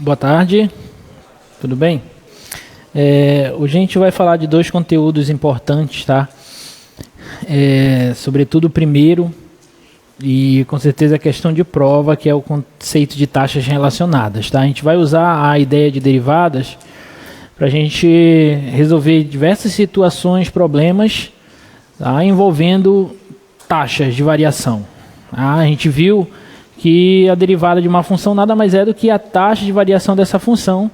Boa tarde, tudo bem? Hoje a gente vai falar de dois conteúdos importantes, tá? Sobretudo o primeiro, e com certeza a questão de prova, que é o conceito de taxas relacionadas, tá? A gente vai usar a ideia de derivadas para a gente resolver diversas situações, problemas, tá? Envolvendo taxas de variação. Tá? A gente viu que a derivada de uma função nada mais é do que a taxa de variação dessa função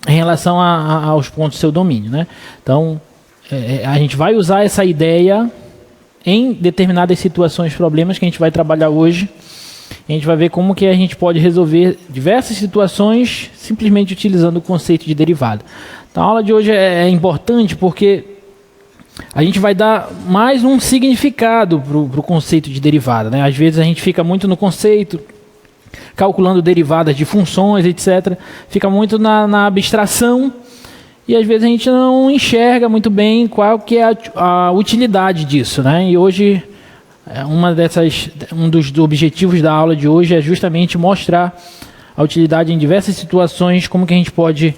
em relação aos pontos do seu domínio, né? Então, a gente vai usar essa ideia em determinadas situações, problemas que a gente vai trabalhar hoje. A gente vai ver como que a gente pode resolver diversas situações simplesmente utilizando o conceito de derivada. Então, a aula de hoje é importante porque a gente vai dar mais um significado para o conceito de derivada, né? Às vezes a gente fica muito no conceito, calculando derivadas de funções, etc. Fica muito na abstração e às vezes a gente não enxerga muito bem qual que é a utilidade disso, né? E hoje, um dos objetivos da aula de hoje é justamente mostrar a utilidade em diversas situações, como que a gente pode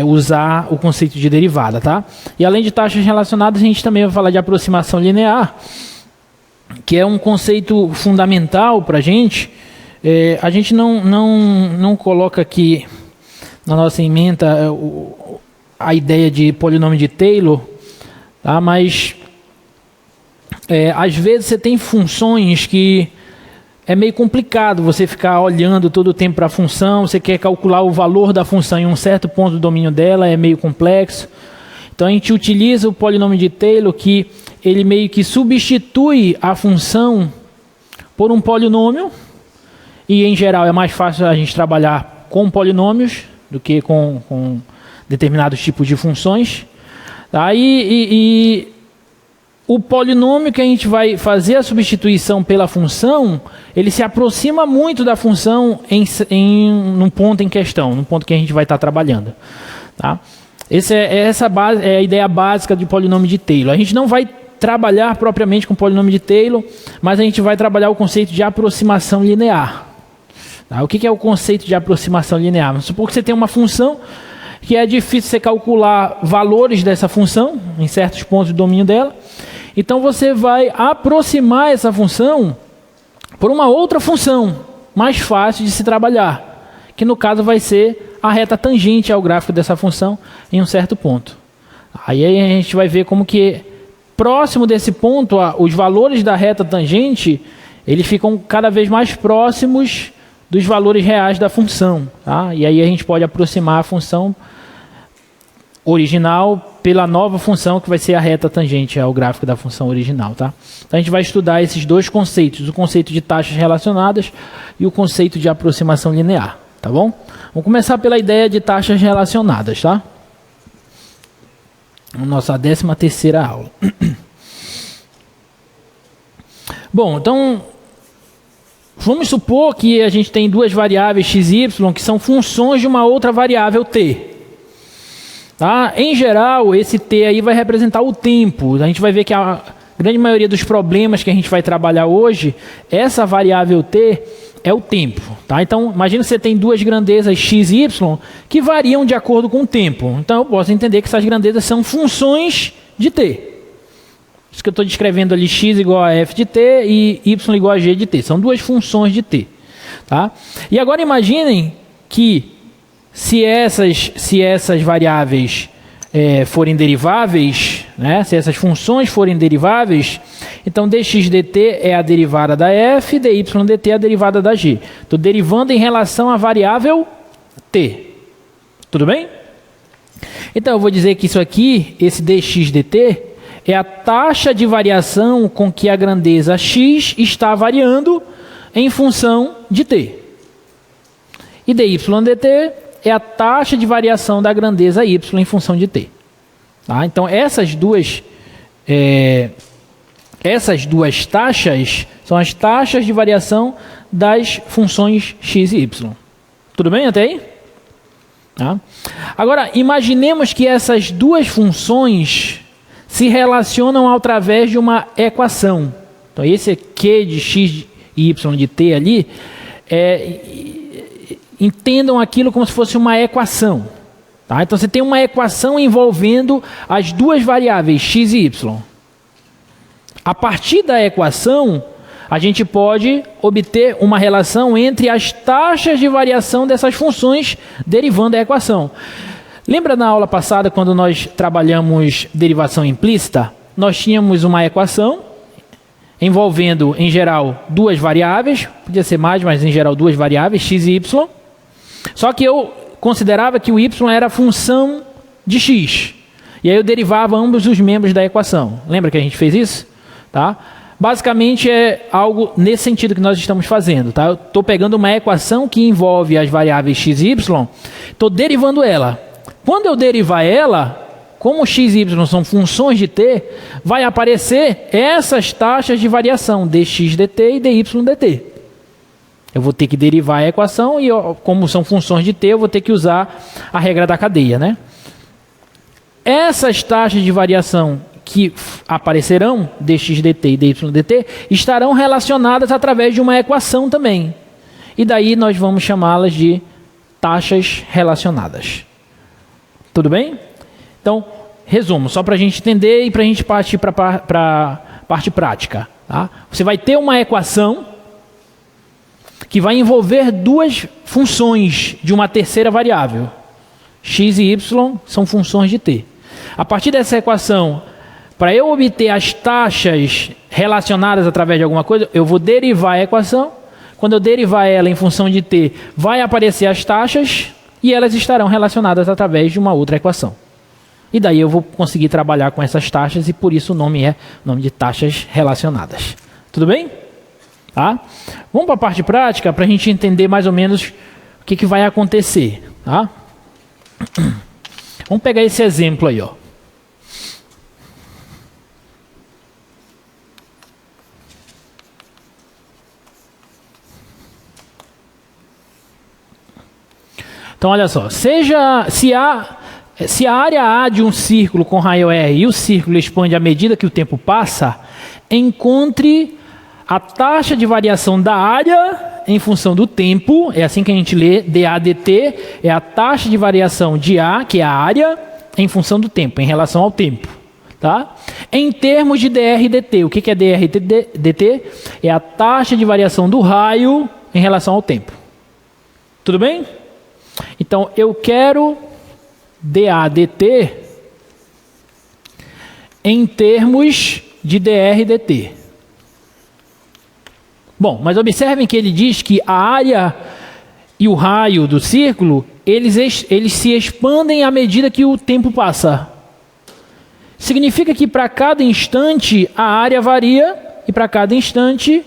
usar o conceito de derivada, tá? E além de taxas relacionadas, a gente também vai falar de aproximação linear, que é um conceito fundamental para a gente. A gente não coloca aqui na nossa ementa a ideia de polinômio de Taylor, tá? Mas às vezes você tem funções que é meio complicado você ficar olhando todo o tempo para a função, você quer calcular o valor da função em um certo ponto do domínio dela, é meio complexo. Então a gente utiliza o polinômio de Taylor, que ele meio que substitui a função por um polinômio, e em geral é mais fácil a gente trabalhar com polinômios do que com determinados tipos de funções. Tá? E o polinômio que a gente vai fazer a pela função, ele se aproxima muito da função num ponto em questão, num ponto que a gente vai estar trabalhando. Tá? Essa é a ideia básica de polinômio de Taylor. A gente não vai trabalhar propriamente com polinômio de Taylor, mas a gente vai trabalhar o conceito de aproximação linear. Tá? O que é o conceito de aproximação linear? Vamos supor que você tem uma função que é difícil você calcular valores dessa função em certos pontos do domínio dela. Então você vai aproximar essa função por uma outra função mais fácil de se trabalhar, que no caso vai ser a reta tangente ao gráfico dessa função em um certo ponto. Aí a gente vai ver como que próximo desse ponto, os valores da reta tangente, eles ficam cada vez mais próximos dos valores reais da função. Tá? E aí a gente pode aproximar a função original pela nova função que vai ser a reta tangente ao gráfico da função original. Tá? Então a gente vai estudar esses dois conceitos, o conceito de taxas relacionadas e o conceito de aproximação linear. Tá bom? Vamos começar pela ideia de taxas relacionadas. Tá? Nossa 13ª aula. Bom, então vamos supor que a gente tem duas variáveis x e y que são funções de uma outra variável t. Tá? Em geral, esse t aí vai representar o tempo. A gente vai ver que a grande maioria dos problemas que a gente vai trabalhar hoje, essa variável t é o tempo. Tá? Então, imagina que você tem duas grandezas x e y que variam de acordo com o tempo. Então, eu posso entender que essas grandezas são funções de t. Isso que eu estou descrevendo ali, x igual a f de t e y igual a g de t. São duas funções de t. Tá? E agora imaginem que se essas variáveis forem deriváveis, né? Se essas funções forem deriváveis, então dx dt é a derivada da f, dy dt é a derivada da g. Estou derivando em relação à variável t. Tudo bem? Então eu vou dizer que isso aqui, esse dx dt, é a taxa de variação com que a grandeza x está variando em função de t. E dy dt é a taxa de variação da grandeza y em função de t. Tá? Então essas duas taxas são as taxas de variação das funções x e y. Tudo bem até aí? Tá? Agora, imaginemos que essas duas funções se relacionam através de uma equação. Então esse q de x e y de t ali Entendam aquilo como se fosse uma equação. Tá? Então você tem uma equação envolvendo as duas variáveis x e y. A partir da equação, a gente pode obter uma relação entre as taxas de variação dessas funções derivando a equação. Lembra na aula passada, quando nós trabalhamos derivação implícita? Nós tínhamos uma equação envolvendo, em geral, duas variáveis. Podia ser mais, mas em geral duas variáveis, x e y. Só que eu considerava que o y era função de x. E aí eu derivava ambos os membros da equação. Lembra que a gente fez isso? Tá? Basicamente é algo nesse sentido que nós estamos fazendo. Tá? Eu estou pegando uma equação que envolve as variáveis x e y, estou derivando ela. Quando eu derivar ela, como x e y são funções de t, vai aparecer essas taxas de variação, dx dt e dy dt. Eu vou ter que derivar a equação e, como são funções de t, eu vou ter que usar a regra da cadeia, né? Essas taxas de variação que aparecerão, dx dt e dy dt, estarão relacionadas através de uma equação também. E daí nós vamos chamá-las de taxas relacionadas. Tudo bem? Então, resumo, só para a gente entender e para a gente partir para a parte prática. Tá? Você vai ter uma equação que vai envolver duas funções de uma terceira variável. X e y são funções de t. A partir dessa equação, para eu obter as taxas relacionadas através de alguma coisa, eu vou derivar a equação. Quando eu derivar ela em função de t, vai aparecer as taxas e elas estarão relacionadas através de uma outra equação. E daí eu vou conseguir trabalhar com essas taxas e por isso o nome é nome de taxas relacionadas. Tudo bem? Tá? Vamos para a parte prática para a gente entender mais ou menos o que vai acontecer. Tá? Vamos pegar esse exemplo aí. Ó. Então, olha só. Se a área A de um círculo com raio R e o círculo expande à medida que o tempo passa, encontre a taxa de variação da área em função do tempo, é assim que a gente lê, dA dt, é a taxa de variação de A, que é a área, em função do tempo, em relação ao tempo. Tá? Em termos de dr dt, o que é dr dt? É a taxa de variação do raio em relação ao tempo. Tudo bem? Então, eu quero dA dt em termos de dr dt. Bom, mas observem que ele diz que a área e o raio do círculo, eles se expandem à medida que o tempo passa. Significa que para cada instante a área varia e para cada instante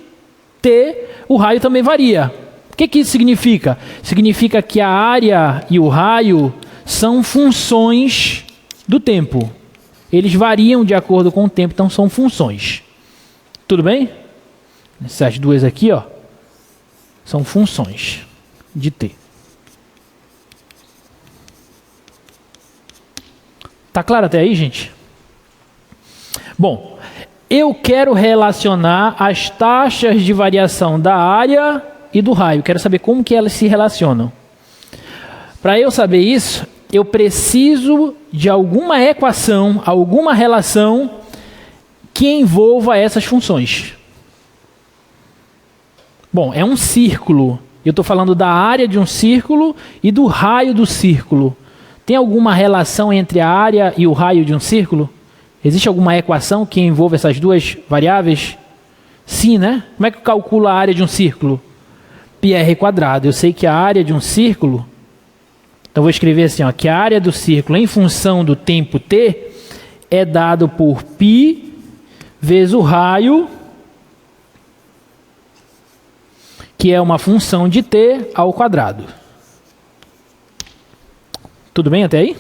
t, o raio também varia. O que isso significa? Significa que a área e o raio são funções do tempo. Eles variam de acordo com o tempo, então são funções. Tudo bem? Essas duas aqui, ó, são funções de t. Tá claro até aí, gente? Bom, eu quero relacionar as taxas de variação da área e do raio. Quero saber como que elas se relacionam. Para eu saber isso, eu preciso de alguma equação, alguma relação que envolva essas funções. Bom, é um círculo. Eu estou falando da área de um círculo e do raio do círculo. Tem alguma relação entre a área e o raio de um círculo? Existe alguma equação que envolva essas duas variáveis? Sim, né? Como é que eu calculo a área de um círculo? πr². Eu sei que a área de um círculo... Então, vou escrever assim, ó, que a área do círculo em função do tempo t é dado por π vezes o raio, que é uma função de t ao quadrado. Tudo bem até aí?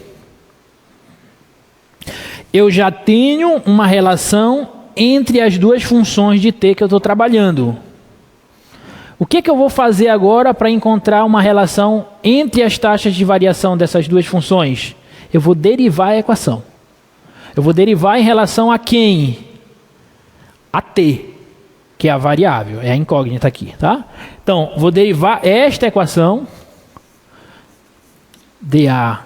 Eu já tenho uma relação entre as duas funções de t que eu estou trabalhando. O que eu vou fazer agora para encontrar uma relação entre as taxas de variação dessas duas funções? Eu vou derivar a equação. Eu vou derivar em relação a quem? A t, que é a variável, é a incógnita aqui, tá? Então, vou derivar esta equação dA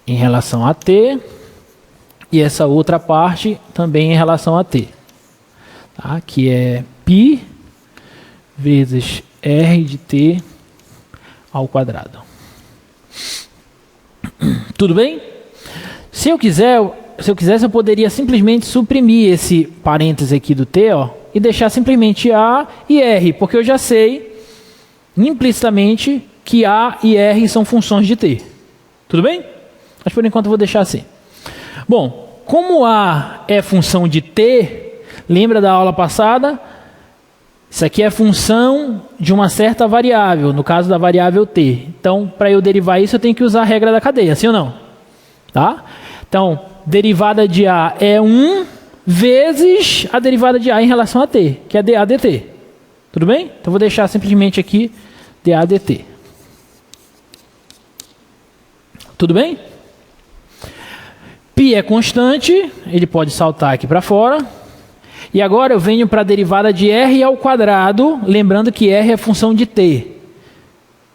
em relação a t, e essa outra parte também em relação a t, tá? Que é π vezes r de t ao quadrado. Tudo bem? Se eu quisesse, eu poderia simplesmente suprimir esse parêntese aqui do t, ó, e deixar simplesmente a e r, porque eu já sei implicitamente que a e r são funções de t. Tudo bem? Mas por enquanto eu vou deixar assim. Bom, como a é função de t, lembra da aula passada? Isso aqui é função de uma certa variável, no caso da variável t. Então, para eu derivar isso, eu tenho que usar a regra da cadeia, sim ou não? Tá? Então, derivada de a é 1 vezes a derivada de a em relação a t, que é dA dt. Tudo bem? Então, vou deixar simplesmente aqui dA dt. Tudo bem? Π é constante, ele pode saltar aqui para fora. E agora eu venho para a derivada de r ao quadrado, lembrando que r é função de t.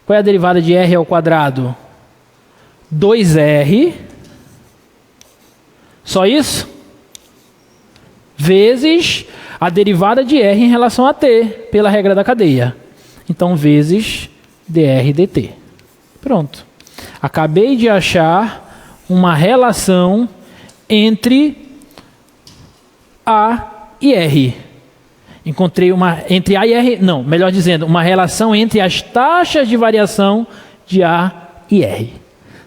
Qual é a derivada de r ao quadrado? 2r, só isso? Vezes a derivada de r em relação a t, pela regra da cadeia. Então, vezes dr dt. Pronto. Acabei de achar uma relação entre A e R. Encontrei uma entre A e R, não, melhor dizendo, uma relação entre as taxas de variação de A e R.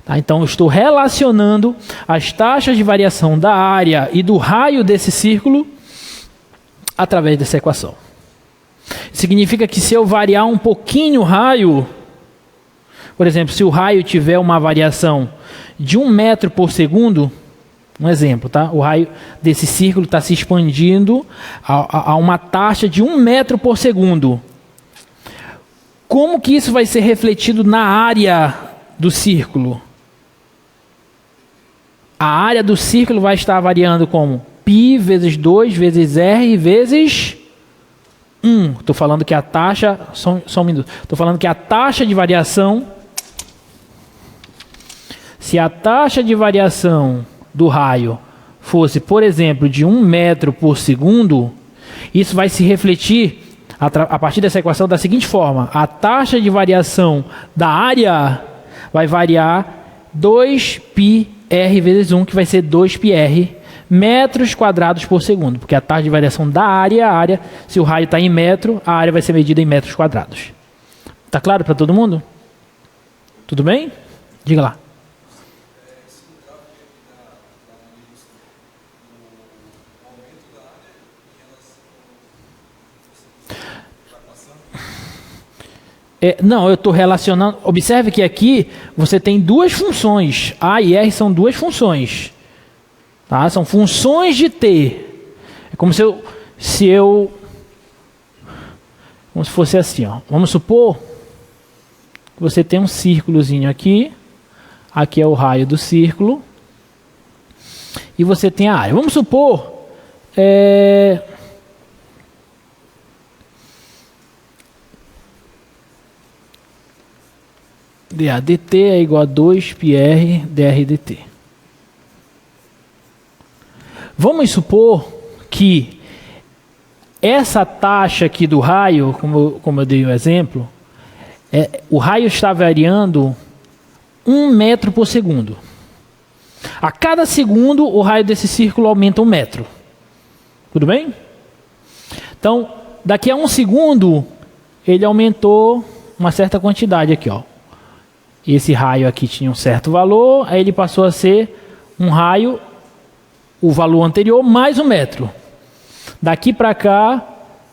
Tá? Então, eu estou relacionando as taxas de variação da área e do raio desse círculo através dessa equação. Significa que se eu variar um pouquinho o raio, por exemplo, se o raio tiver uma variação de 1 metro por segundo, um exemplo, tá? O raio desse círculo está se expandindo a uma taxa de 1 metro por segundo. Como que isso vai ser refletido na área do círculo? A área do círculo vai estar variando como π vezes 2 vezes r vezes 1. Estou falando que a taxa... Só um minuto. Estou falando que a taxa de variação... Se a taxa de variação do raio fosse, por exemplo, de 1 metro por segundo, isso vai se refletir a partir dessa equação da seguinte forma. A taxa de variação da área vai variar 2πr vezes 1, que vai ser 2πr metros quadrados por segundo. Porque a taxa de variação da área, se o raio está em metro, a área vai ser medida em metros quadrados. Está claro para todo mundo? Tudo bem? Diga lá. Não, eu estou relacionando... Observe que aqui você tem duas funções. A e R são duas funções. Tá? São funções de t. É como se como se fosse assim. Ó. Vamos supor que você tem um círculozinho aqui. Aqui é o raio do círculo. E você tem a área. Vamos supor... dA dt é igual a 2πr dr dt. Vamos supor que essa taxa aqui do raio, como eu dei o exemplo, o raio está variando 1 metro por segundo. A cada segundo, o raio desse círculo aumenta 1 metro. Tudo bem? Então, daqui a 1 segundo, ele aumentou uma certa quantidade aqui, ó. Esse raio aqui tinha um certo valor, aí ele passou a ser um raio, o valor anterior, mais 1 metro. Daqui para cá,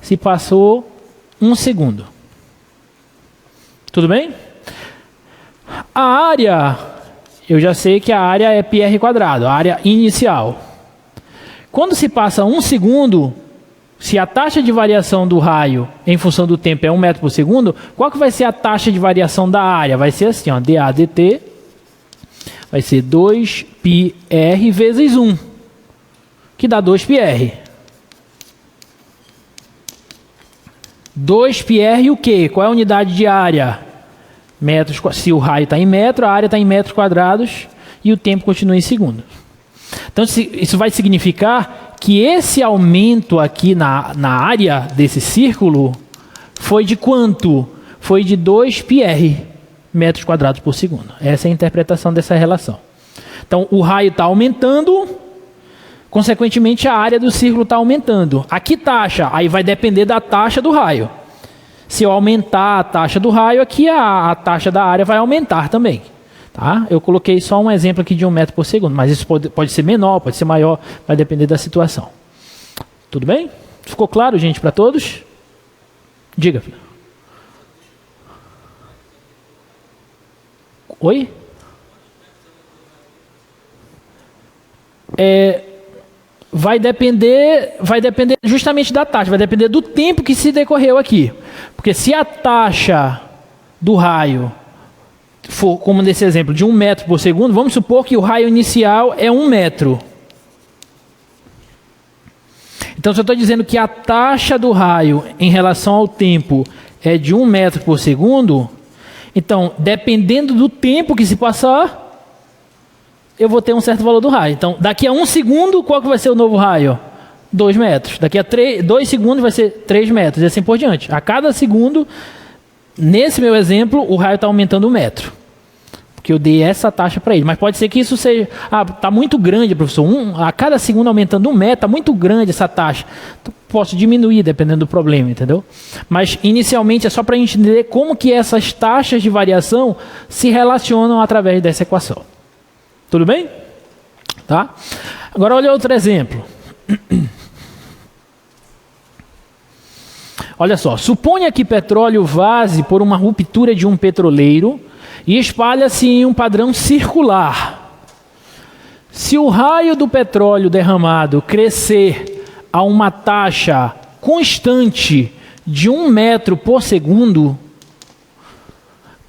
se passou 1 segundo. Tudo bem? A área, eu já sei que a área é πr quadrado, a área inicial. Quando se passa 1 segundo, se a taxa de variação do raio em função do tempo é 1 metro por segundo, qual que vai ser a taxa de variação da área? Vai ser assim, ó, dA dt vai ser 2πr vezes 1, que dá 2πr. 2πr e o quê? Qual é a unidade de área? metros, se o raio está em metro, a área está em metros quadrados e o tempo continua em segundo. Então, isso vai significar que esse aumento aqui na área desse círculo foi de quanto? Foi de 2πr, metros quadrados por segundo. Essa é a interpretação dessa relação. Então, o raio está aumentando, consequentemente, a área do círculo está aumentando. A que taxa? Aí vai depender da taxa do raio. Se eu aumentar a taxa do raio, aqui a taxa da área vai aumentar também. Tá? Eu coloquei só um exemplo aqui de 1 metro por segundo, mas isso pode ser menor, pode ser maior, vai depender da situação. Tudo bem? Ficou claro, gente, para todos? Diga, filho. Oi? Vai depender justamente da taxa, vai depender do tempo que se decorreu aqui. Porque se a taxa do raio for, como nesse exemplo, de 1 metro por segundo, vamos supor que o raio inicial é 1 metro. Então, se eu estou dizendo que a taxa do raio em relação ao tempo é de 1 metro por segundo, então, dependendo do tempo que se passar, eu vou ter um certo valor do raio. Então, daqui a 1 segundo, qual que vai ser o novo raio? 2 metros. Daqui a 2 segundos vai ser 3 metros, e assim por diante. A cada segundo, nesse meu exemplo, o raio está aumentando 1 metro. Porque eu dei essa taxa para ele. Mas pode ser que isso seja... está muito grande, professor. A cada segundo aumentando 1 metro, está muito grande essa taxa. Então, posso diminuir, dependendo do problema, entendeu? Mas, inicialmente, é só para a gente entender como que essas taxas de variação se relacionam através dessa equação. Tudo bem? Tá? Agora, olha outro exemplo. Olha só. Suponha que petróleo vaze por uma ruptura de um petroleiro e espalha-se em um padrão circular. Se o raio do petróleo derramado crescer a uma taxa constante de 1 metro por segundo,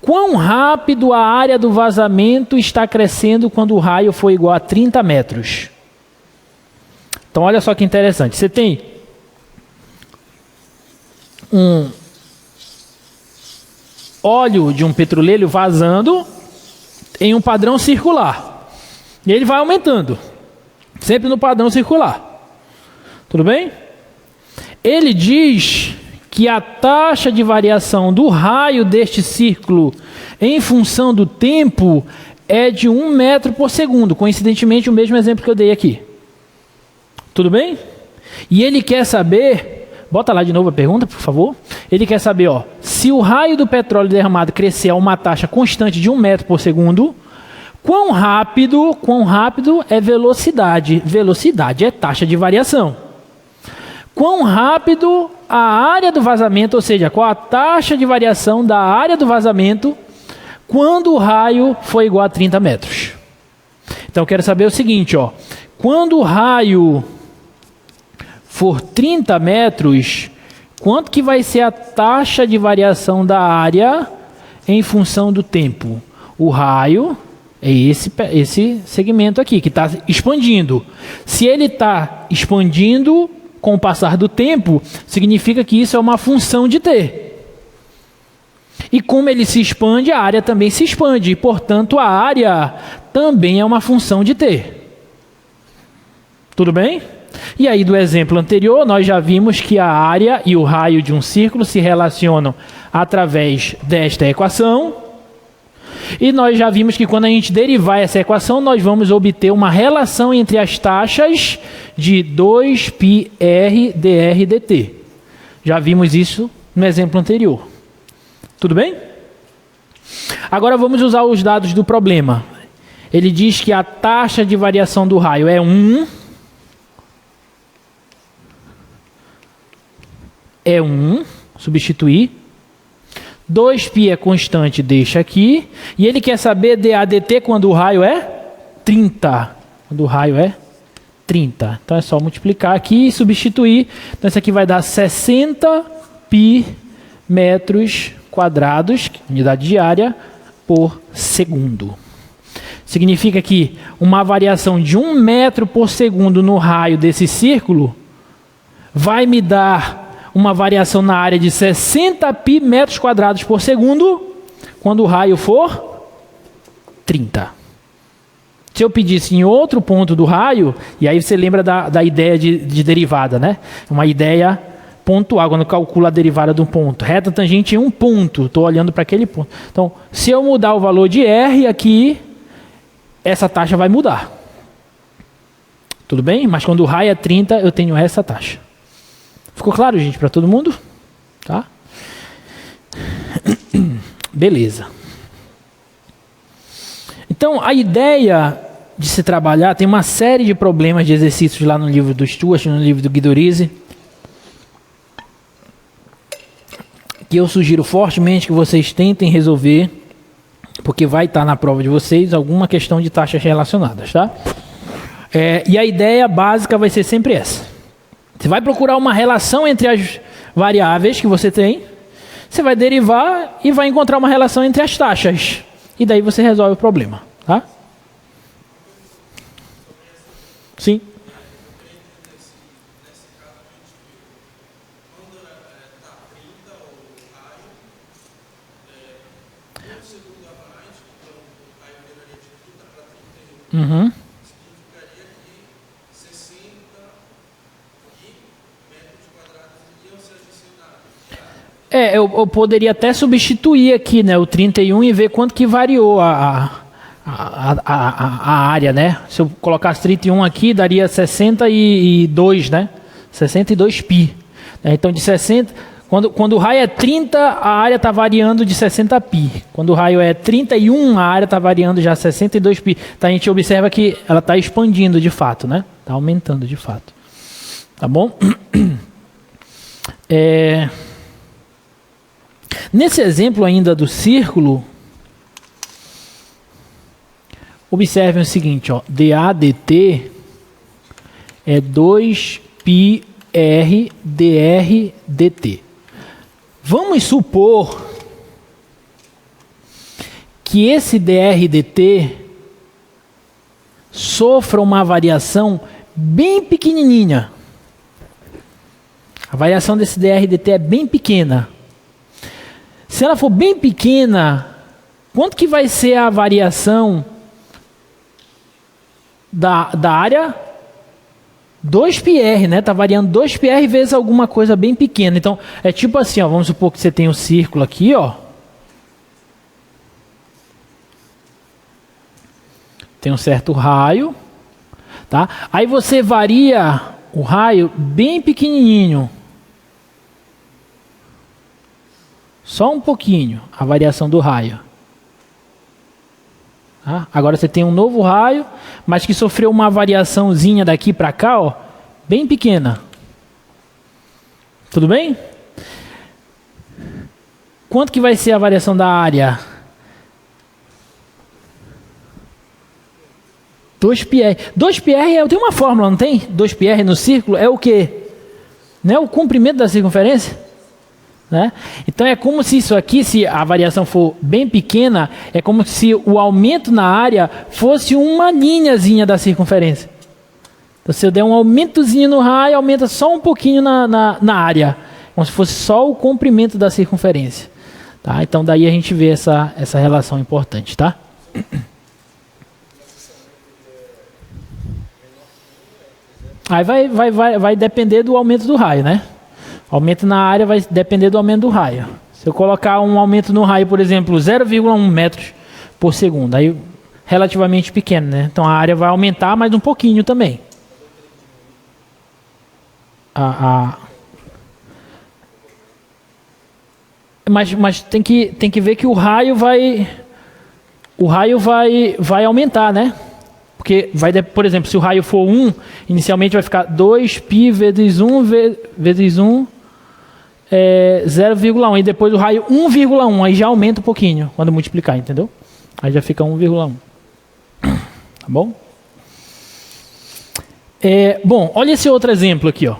quão rápido a área do vazamento está crescendo quando o raio for igual a 30 metros? Então, olha só que interessante. Você tem um óleo de um petroleiro vazando em um padrão circular. E ele vai aumentando, sempre no padrão circular. Tudo bem? Ele diz que a taxa de variação do raio deste círculo em função do tempo é de 1 metro por segundo. Coincidentemente, o mesmo exemplo que eu dei aqui. Tudo bem? E ele quer saber... Bota lá de novo a pergunta, por favor. Ele quer saber, se o raio do petróleo derramado crescer a uma taxa constante de 1 metro por segundo, quão rápido é velocidade? Velocidade é taxa de variação. Quão rápido a área do vazamento, ou seja, qual a taxa de variação da área do vazamento quando o raio for igual a 30 metros? Então, eu quero saber o seguinte, quando o raio for 30 metros, quanto que vai ser a taxa de variação da área em função do tempo? O raio é esse segmento aqui, que está expandindo. Se ele está expandindo com o passar do tempo, significa que isso é uma função de t. E como ele se expande, a área também se expande. E, portanto, a área também é uma função de t. Tudo bem? E aí, do exemplo anterior, nós já vimos que a área e o raio de um círculo se relacionam através desta equação. E nós já vimos que quando a gente derivar essa equação, nós vamos obter uma relação entre as taxas de 2πr dr dt. Já vimos isso no exemplo anterior. Tudo bem? Agora vamos usar os dados do problema. Ele diz que a taxa de variação do raio é 1. É 1, substituir. 2π é constante, deixa aqui. E ele quer saber dA dt quando o raio é 30. Quando o raio é 30. Então é só multiplicar aqui e substituir. Então isso aqui vai dar 60π metros quadrados, unidade de área, por segundo. Significa que uma variação de 1 metro por segundo no raio desse círculo vai me dar uma variação na área de 60π metros quadrados por segundo, quando o raio for 30. Se eu pedisse em outro ponto do raio, e aí você lembra da ideia de derivada, né? Uma ideia pontual, quando calcula a derivada de um ponto. Reta tangente em um ponto, estou olhando para aquele ponto. Então, se eu mudar o valor de R aqui, essa taxa vai mudar. Tudo bem? Mas quando o raio é 30, eu tenho essa taxa. Ficou claro, gente, para todo mundo? Tá? Beleza. Então, a ideia de se trabalhar, tem uma série de problemas de exercícios lá no livro do Stuart, no livro do Guidorizi, que eu sugiro fortemente que vocês tentem resolver, porque vai estar na prova de vocês alguma questão de taxas relacionadas, tá? E a ideia básica vai ser sempre essa. Você vai procurar uma relação entre as variáveis que você tem, você vai derivar e vai encontrar uma relação entre as taxas. E daí você resolve o problema, tá? Sim. Uhum. Eu poderia até substituir aqui, né, o 31 e ver quanto que variou a área, né? Se eu colocasse 31 aqui, daria 62, né? 62 π. Então, de 60... Quando o raio é 30, a área está variando de 60 π. Quando o raio é 31, a área está variando já 62 π. Então, a gente observa que ela está expandindo de fato, né? Está aumentando de fato. Tá bom? Nesse exemplo ainda do círculo, observem o seguinte, ó, dAdt é 2πr dr dt. Vamos supor que esse dr dt sofra uma variação bem pequenininha. A variação desse dr dt é bem pequena. Se ela for bem pequena, quanto que vai ser a variação da área? 2πr, né? Está variando 2πr vezes alguma coisa bem pequena. Então, é tipo assim, ó, vamos supor que você tem um círculo aqui, ó. Tem um certo raio, tá? Aí você varia o raio bem pequenininho. Só um pouquinho a variação do raio. Tá? Agora você tem um novo raio, mas que sofreu uma variaçãozinha daqui para cá, ó, bem pequena. Tudo bem? Quanto que vai ser a variação da área? 2πr. 2πr tem uma fórmula, não tem? 2πr no círculo é o quê? Não é o comprimento da circunferência? Né? Então é como se isso aqui, se a variação for bem pequena, é como se o aumento na área fosse uma linhazinha da circunferência. Então, se eu der um aumentozinho no raio, aumenta só um pouquinho na área, como se fosse só o comprimento da circunferência. Tá? Então daí a gente vê essa relação importante, tá? Aí vai depender do aumento do raio, né? O aumento na área vai depender do aumento do raio. Se eu colocar um aumento no raio, por exemplo, 0,1 metros por segundo, aí relativamente pequeno, né? Então a área vai aumentar mais um pouquinho também. Mas tem que ver que o raio vai aumentar, né? Porque por exemplo, se o raio for 1, inicialmente vai ficar 2π vezes 1 vezes 1 0,1. E depois o raio 1,1. Aí já aumenta um pouquinho quando multiplicar, entendeu? Aí já fica 1,1. Tá bom? Bom, olha esse outro exemplo aqui, ó.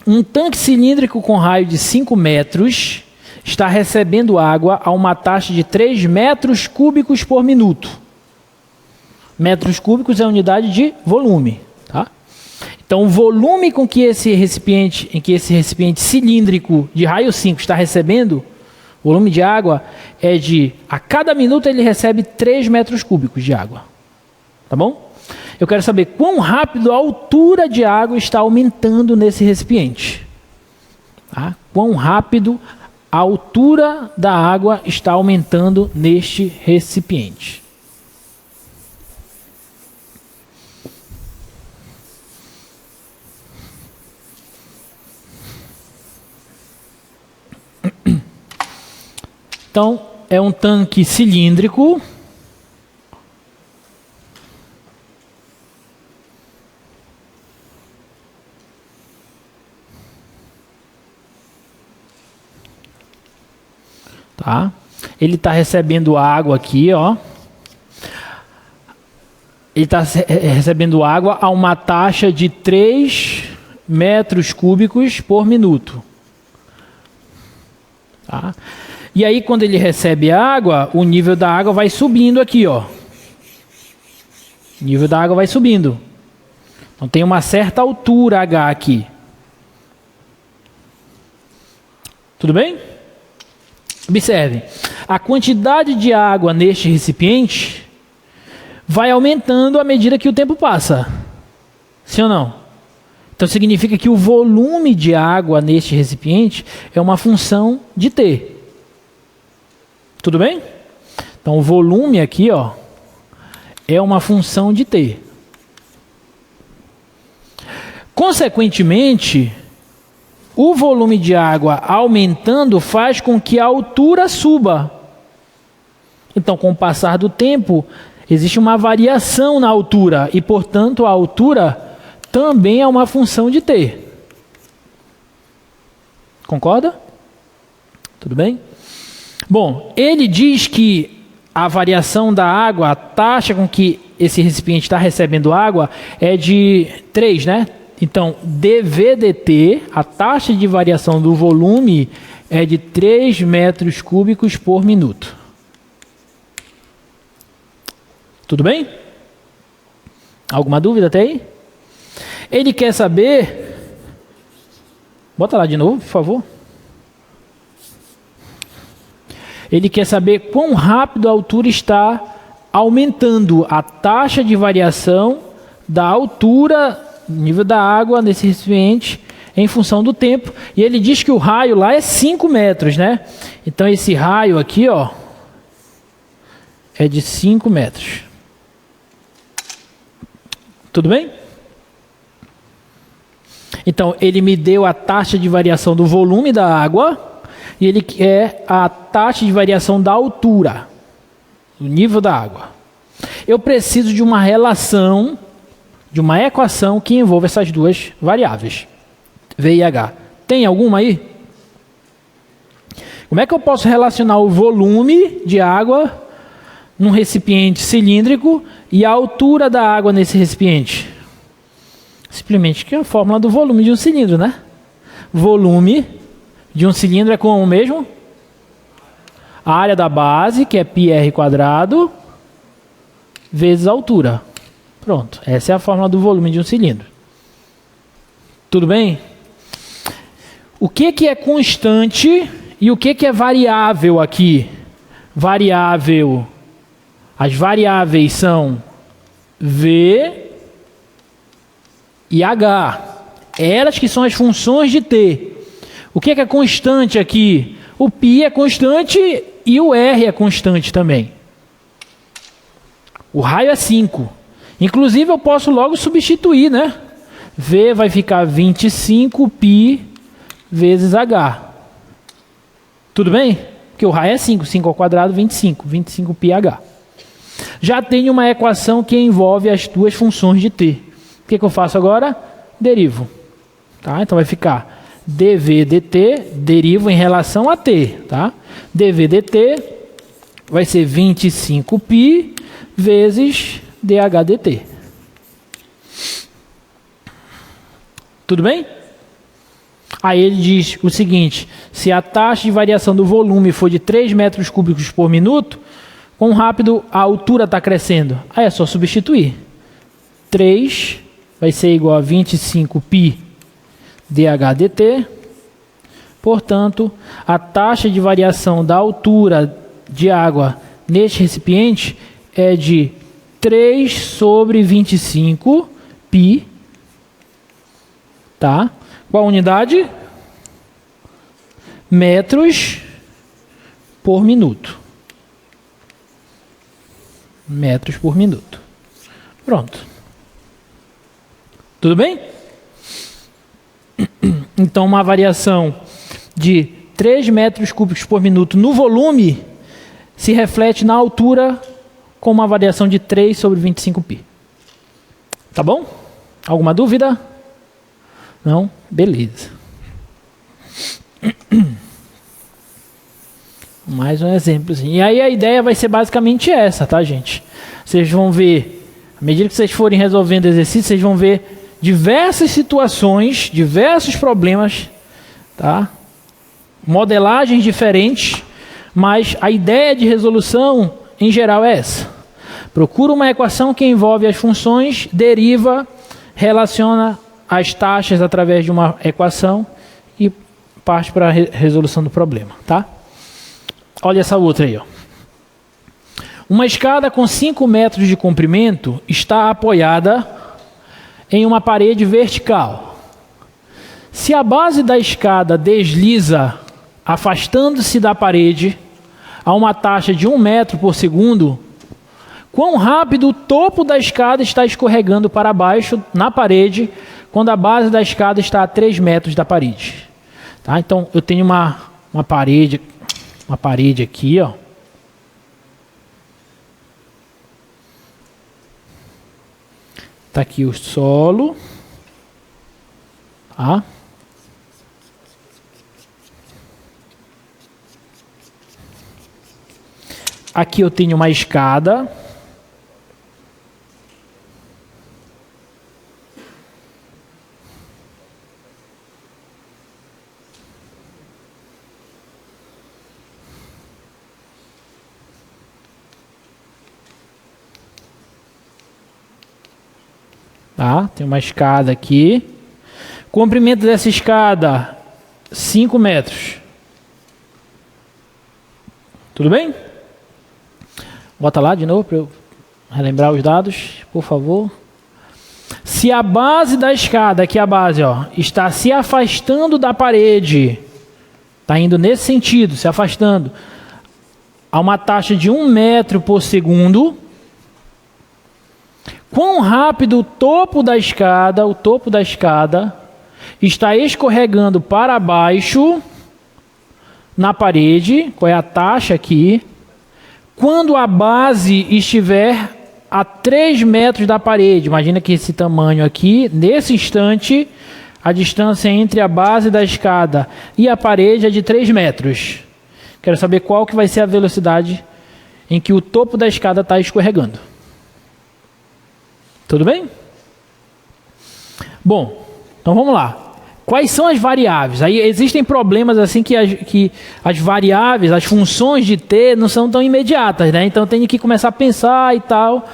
Um tanque cilíndrico com raio de 5 metros está recebendo água a uma taxa de 3 metros cúbicos por minuto. Metros cúbicos é a unidade de volume, tá? Então, o volume em que esse recipiente cilíndrico de raio 5 está recebendo, O volume de água é de, a cada minuto ele recebe 3 metros cúbicos de água. Tá bom? Eu quero saber quão rápido a altura de água está aumentando nesse recipiente. Tá? Quão rápido a altura da água está aumentando neste recipiente. Então, é um tanque cilíndrico. Tá? Ele está recebendo água aqui, ó. Ele está recebendo água a uma taxa de 3 metros cúbicos por minuto. Tá? E aí, quando ele recebe água, o nível da água vai subindo aqui, ó. O nível da água vai subindo. Então, tem uma certa altura H aqui. Tudo bem? Observe. A quantidade de água neste recipiente vai aumentando à medida que o tempo passa. Sim ou não? Então, significa que o volume de água neste recipiente é uma função de T. Tudo bem? Então, o volume aqui, ó, é uma função de T. Consequentemente, o volume de água aumentando faz com que a altura suba. Então, com o passar do tempo, existe uma variação na altura e, portanto, a altura também é uma função de T. Concorda? Tudo bem? Bom, ele diz que a variação da água, a taxa com que esse recipiente está recebendo água é de 3, né? Então, dV/dt, a taxa de variação do volume é de 3 metros cúbicos por minuto. Tudo bem? Alguma dúvida até aí? Ele quer saber... Bota lá de novo, por favor. Ele quer saber quão rápido a altura está aumentando a taxa de variação da altura, nível da água nesse recipiente, em função do tempo. E ele diz que o raio lá é 5 metros, né? Então, esse raio aqui, ó, é de 5 metros. Tudo bem? Então, ele me deu a taxa de variação do volume da água e ele quer a taxa de variação da altura, do nível da água. Eu preciso de uma relação, de uma equação que envolva essas duas variáveis, V e H. Tem alguma aí? Como é que eu posso relacionar o volume de água num recipiente cilíndrico e a altura da água nesse recipiente? Simplesmente que é a fórmula do volume de um cilindro, né? Volume de um cilindro é como mesmo? A área da base, que é πr², vezes a altura. Pronto, essa é a fórmula do volume de um cilindro. Tudo bem? O que é constante e o que é variável aqui? Variável. As variáveis são V e H. Elas que são as funções de T. O que é constante aqui? O π é constante e o R é constante também. O raio é 5. Inclusive, eu posso logo substituir, né? V vai ficar 25π vezes H. Tudo bem? Porque o raio é 5. 5², 25. 25πh. Já tenho uma equação que envolve as duas funções de T. O que eu faço agora? Derivo. Tá? Então, vai ficar dV/dt, derivo em relação a T. Tá? dV/dt vai ser 25π vezes dH/dt. Tudo bem? Aí ele diz o seguinte: se a taxa de variação do volume for de 3 metros cúbicos por minuto, quão rápido a altura está crescendo? Aí é só substituir. 3 vai ser igual a 25π dH/dt Portanto, a taxa de variação da altura de água neste recipiente é de 3 sobre 25 π. Tá? Qual a unidade? Metros por minuto. Metros por minuto. Pronto. Tudo bem? Então, uma variação de 3 metros cúbicos por minuto no volume se reflete na altura com uma variação de 3 sobre 25 π. Tá bom? Alguma dúvida? Não? Beleza. Mais um exemplo. E aí a ideia vai ser basicamente essa, tá, gente? Vocês vão ver, à medida que vocês forem resolvendo exercícios, vocês vão ver diversas situações, diversos problemas, tá? Modelagens diferentes, mas a ideia de resolução, em geral, é essa. Procura uma equação que envolve as funções, deriva, relaciona as taxas através de uma equação e parte para a resolução do problema, tá? Olha essa outra aí, ó. Uma escada com 5 metros de comprimento está apoiada em uma parede vertical. Se a base da escada desliza, afastando-se da parede, a uma taxa de 1 metro por segundo, quão rápido o topo da escada está escorregando para baixo na parede, quando a base da escada está a 3 metros da parede. Tá? Então, eu tenho uma parede aqui, ó. Tá aqui o solo. Tá? Aqui eu tenho uma escada. Tá? Tem uma escada aqui. Comprimento dessa escada, 5 metros. Tudo bem? Bota lá de novo para eu relembrar os dados, por favor. Se a base da escada, aqui a base, ó, está se afastando da parede, está indo nesse sentido, se afastando, a uma taxa de 1 metro por segundo, quão rápido o topo da escada está escorregando para baixo na parede, qual é a taxa aqui, quando a base estiver a 3 metros da parede. Imagina que esse tamanho aqui, nesse instante, a distância entre a base da escada e a parede é de 3 metros. Quero saber qual que vai ser a velocidade em que o topo da escada está escorregando. Tudo bem? Bom, então vamos lá. Quais são as variáveis? Aí existem problemas assim que as variáveis, as funções de t não são tão imediatas, né? Então eu tenho que começar a pensar e tal.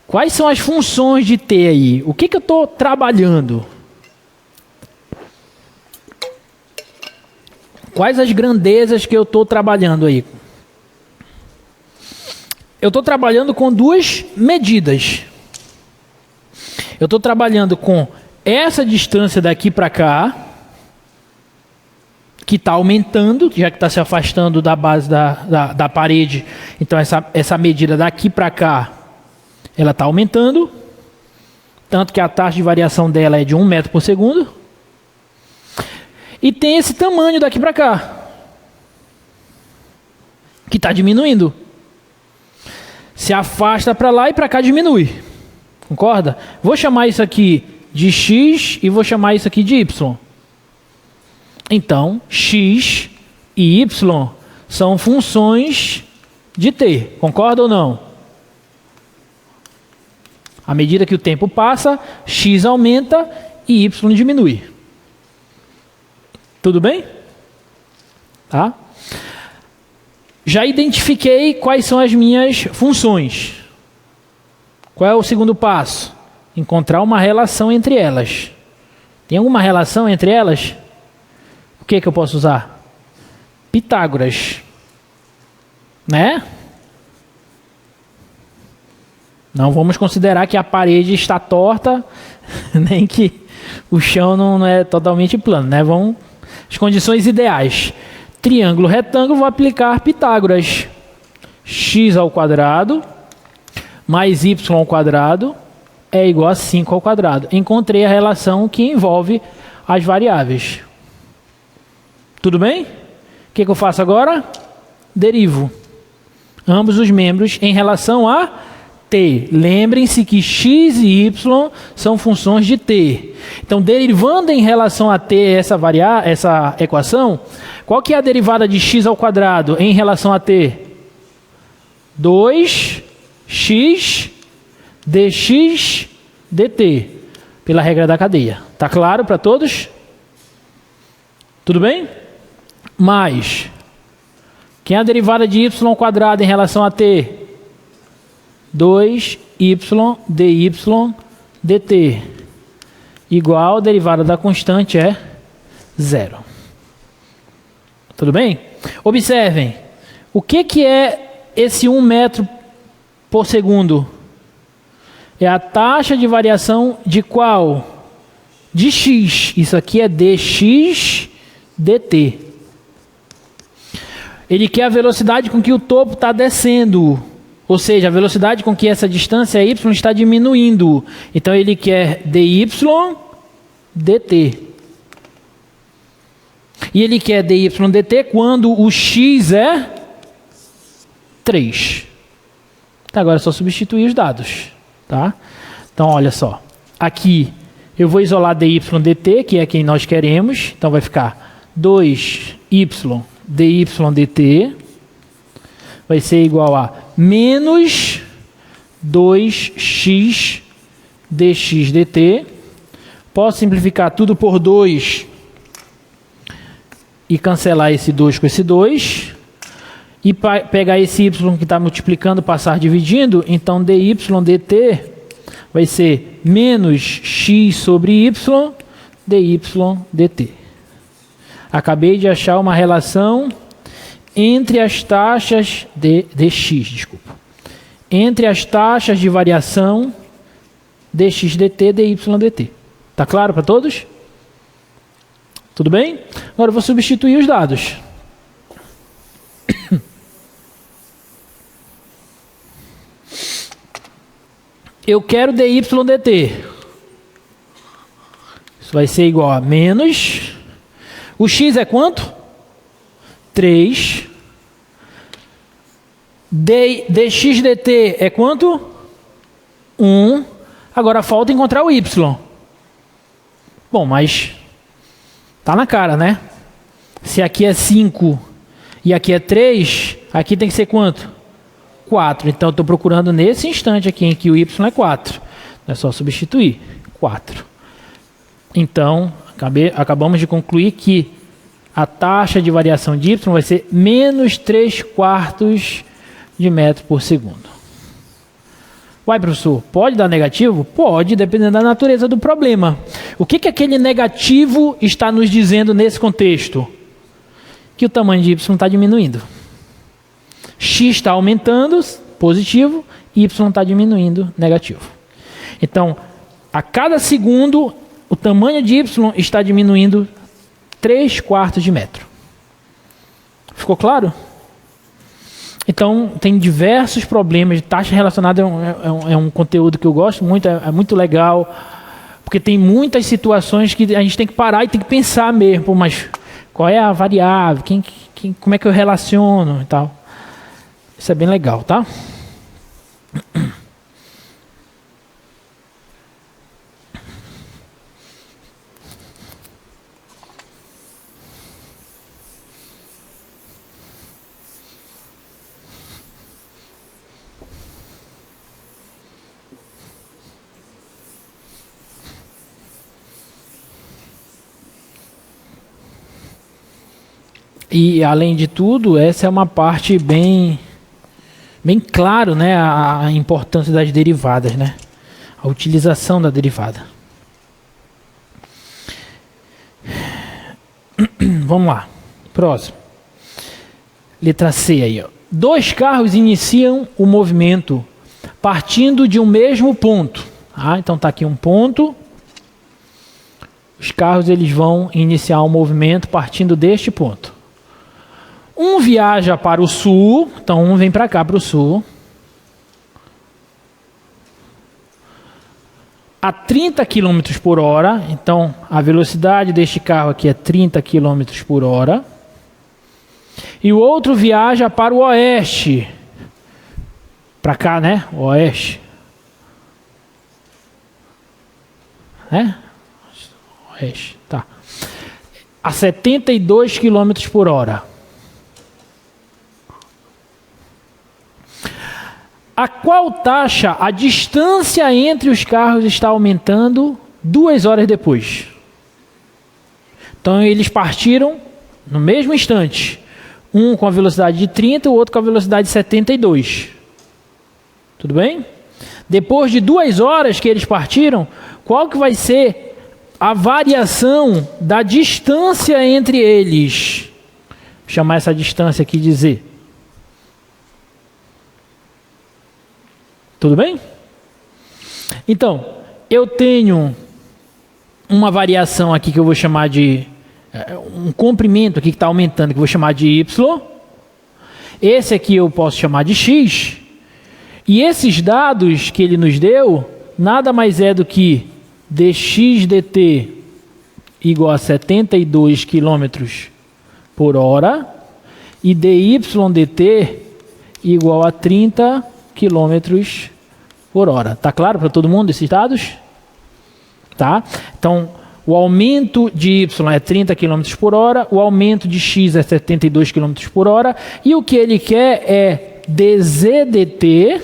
Quais são as funções de t aí? O que eu estou trabalhando? Quais as grandezas que eu estou trabalhando aí? Eu estou trabalhando com duas medidas. Eu estou trabalhando com essa distância daqui para cá, que está aumentando, já que está se afastando da base da parede. Então, essa medida daqui para cá, ela está aumentando. Tanto que a taxa de variação dela é de 1 metro por segundo. E tem esse tamanho daqui para cá, que está diminuindo. Se afasta para lá e para cá diminui. Concorda? Vou chamar isso aqui de x e vou chamar isso aqui de y. Então, x e y são funções de t. Concorda ou não? À medida que o tempo passa, x aumenta e y diminui. Tudo bem? Tá? Já identifiquei quais são as minhas funções. Qual é o segundo passo? Encontrar uma relação entre elas. Tem alguma relação entre elas? O que eu posso usar? Pitágoras. Né? Não vamos considerar que a parede está torta, nem que o chão não é totalmente plano, né? As condições ideais. Triângulo retângulo, vou aplicar Pitágoras. X ao quadrado mais y ao quadrado é igual a 5 ao quadrado. Encontrei a relação que envolve as variáveis. Tudo bem? O que eu faço agora? Derivo ambos os membros em relação a t. Lembrem-se que x e y são funções de t. Então, derivando em relação a t essa equação, qual que é a derivada de x ao quadrado em relação a t? 2x dx dt, pela regra da cadeia. Tá claro para todos? Tudo bem? Mais, quem é a derivada de y ao quadrado em relação a t? 2y dy dt, igual a derivada da constante é 0. Tudo bem? Observem, o que é esse 1 metro por segundo? É a taxa de variação de qual? De x. Isso aqui é dx dt. Ele quer a velocidade com que o topo está descendo. Ou seja, a velocidade com que essa distância y está diminuindo. Então ele quer dy dt. E ele quer dy dt quando o x é 3. Agora é só substituir os dados. Tá? Então, olha só. Aqui eu vou isolar dy dt, que é quem nós queremos. Então vai ficar 2y dy dt. Vai ser igual a menos 2x dx dt. Posso simplificar tudo por 2 e cancelar esse 2 com esse 2. E pegar esse y que está multiplicando, passar dividindo, então dy dt vai ser menos x sobre y dy dt. Acabei de achar uma relação entre as taxas entre as taxas de variação dx dt e dy dt. Tá claro para todos? Tudo bem? Agora eu vou substituir os dados. Eu quero dy dt. Isso vai ser igual a menos. O x é quanto? 3. Dx dt é quanto? 1. Agora falta encontrar o y. Bom, mas tá na cara, né? Se aqui é 5 e aqui é 3, aqui tem que ser quanto? 4. Então eu estou procurando nesse instante aqui em que o y é 4. É só substituir. 4. Então, acabamos de concluir que a taxa de variação de y vai ser menos 3/4 de metro por segundo. Uai, professor, pode dar negativo? Pode, dependendo da natureza do problema. O que aquele negativo está nos dizendo nesse contexto? Que o tamanho de y está diminuindo. X está aumentando, positivo, y está diminuindo, negativo. Então, a cada segundo, o tamanho de y está diminuindo 3/4 de metro. Ficou claro? Então, tem diversos problemas. Taxa relacionada é um conteúdo que eu gosto muito, é muito legal, porque tem muitas situações que a gente tem que parar e tem que pensar mesmo, mas qual é a variável, como é que eu relaciono e tal. Isso é bem legal, tá? E, além de tudo, essa é uma parte bem claro, né, a importância das derivadas, né? A utilização da derivada. Vamos lá. Próximo. Letra C aí, ó. 2 carros iniciam o movimento partindo de um mesmo ponto. Então tá aqui um ponto. Os carros eles vão iniciar o movimento partindo deste ponto. Um viaja para o sul, então um vem para cá, para o sul, a 30 km por hora. Então a velocidade deste carro aqui é 30 km por hora. E o outro viaja para o oeste. Para cá, né? Oeste. Oeste, tá. A 72 km por hora. A qual taxa a distância entre os carros está aumentando 2 horas depois? Então eles partiram no mesmo instante. Um com a velocidade de 30 e o outro com a velocidade de 72. Tudo bem? Depois de 2 horas que eles partiram, qual que vai ser a variação da distância entre eles? Vou chamar essa distância aqui de Z. Tudo bem? Então, eu tenho uma variação aqui que eu vou chamar de... um comprimento aqui que está aumentando, que eu vou chamar de Y. Esse aqui eu posso chamar de X. E esses dados que ele nos deu, nada mais é do que dx dt igual a 72 km por hora e dy dt igual a 30 km por hora. Tá claro para todo mundo esses dados? Tá? Então, o aumento de y é 30 km por hora, o aumento de x é 72 km por hora, e o que ele quer é dz dt.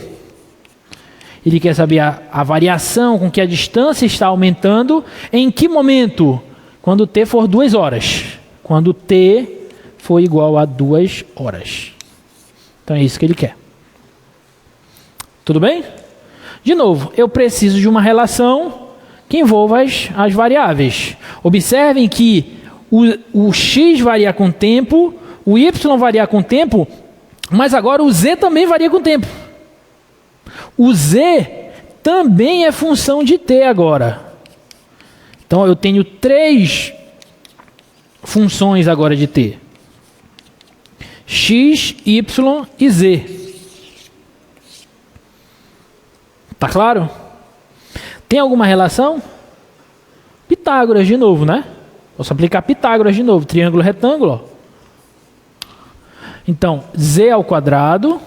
Ele quer saber a variação com que a distância está aumentando. Em que momento? Quando t for 2 horas. Quando t for igual a 2 horas. Então é isso que ele quer. Tudo bem? De novo, eu preciso de uma relação que envolva as variáveis. Observem que o x varia com o tempo, o y varia com o tempo, mas agora o z também varia com o tempo. O z também é função de t agora. Então eu tenho 3 funções agora de t. X, y e z. Tá claro? Tem alguma relação? Pitágoras de novo, né? Posso aplicar Pitágoras de novo. Triângulo retângulo. Ó. Então, z ao quadrado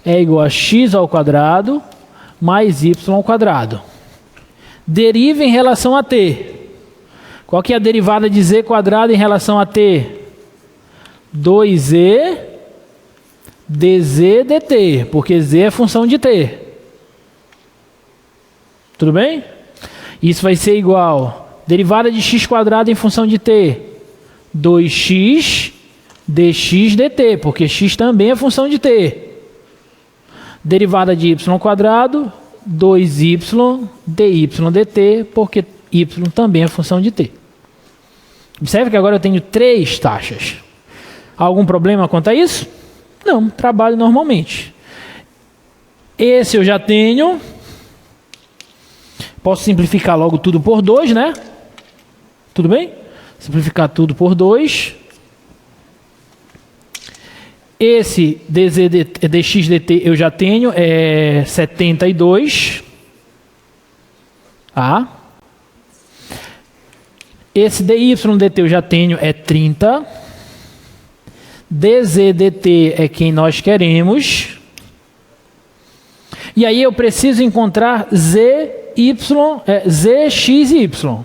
é igual a x ao quadrado mais y ao quadrado. Deriva em relação a t. Qual que é a derivada de z quadrado em relação a t? 2z dz dt, porque z é função de t. Tudo bem? Isso vai ser igual derivada de x quadrado em função de t. 2x dx dt, porque x também é função de t. Derivada de y quadrado, 2y dy dt, porque y também é função de t. Observe que agora eu tenho 3 taxas. Algum problema quanto a isso? Não, trabalho normalmente. Esse eu já tenho. Posso simplificar logo tudo por 2, né? Tudo bem? Simplificar tudo por 2. Esse dx dt eu já tenho, é 72. Tá? Esse dy dt eu já tenho, é 30. Dz dt é quem nós queremos. E aí eu preciso encontrar z, x e y.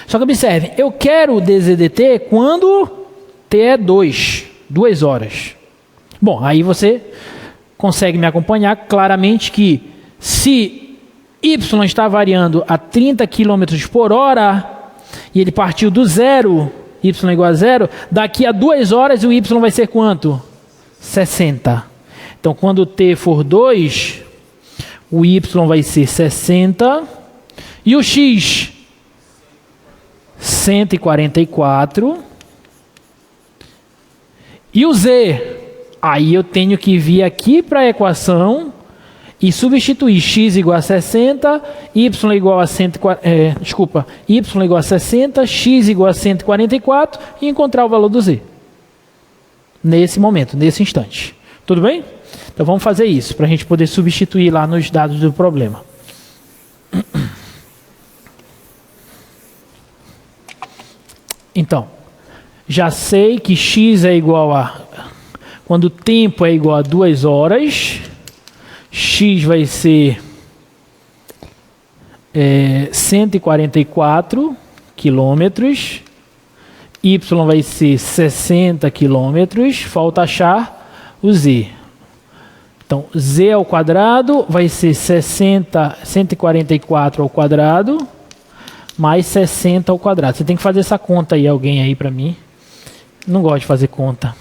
Só que observe, eu quero o dz dt quando t é 2 horas. Bom, aí você consegue me acompanhar claramente que se y está variando a 30 km por hora e ele partiu do zero, y igual a 0, daqui a 2 horas o y vai ser quanto? 60. Então, quando t for 2, o y vai ser 60 e o x 144. E o Z? Aí eu tenho que vir aqui para a equação e substituir x igual a 60, y igual a 140, y igual a 60, x igual a 144 e encontrar o valor do Z. Nesse momento, nesse instante. Tudo bem? Então vamos fazer isso, para a gente poder substituir lá nos dados do problema. Então, já sei que x é igual a... Quando o tempo é igual a 2 horas, x vai ser 144 quilômetros, y vai ser 60 quilômetros, falta achar o z. Então, z ao quadrado vai ser 144 ao quadrado, mais 60 ao quadrado. Você tem que fazer essa conta aí, alguém aí para mim. Não gosto de fazer conta.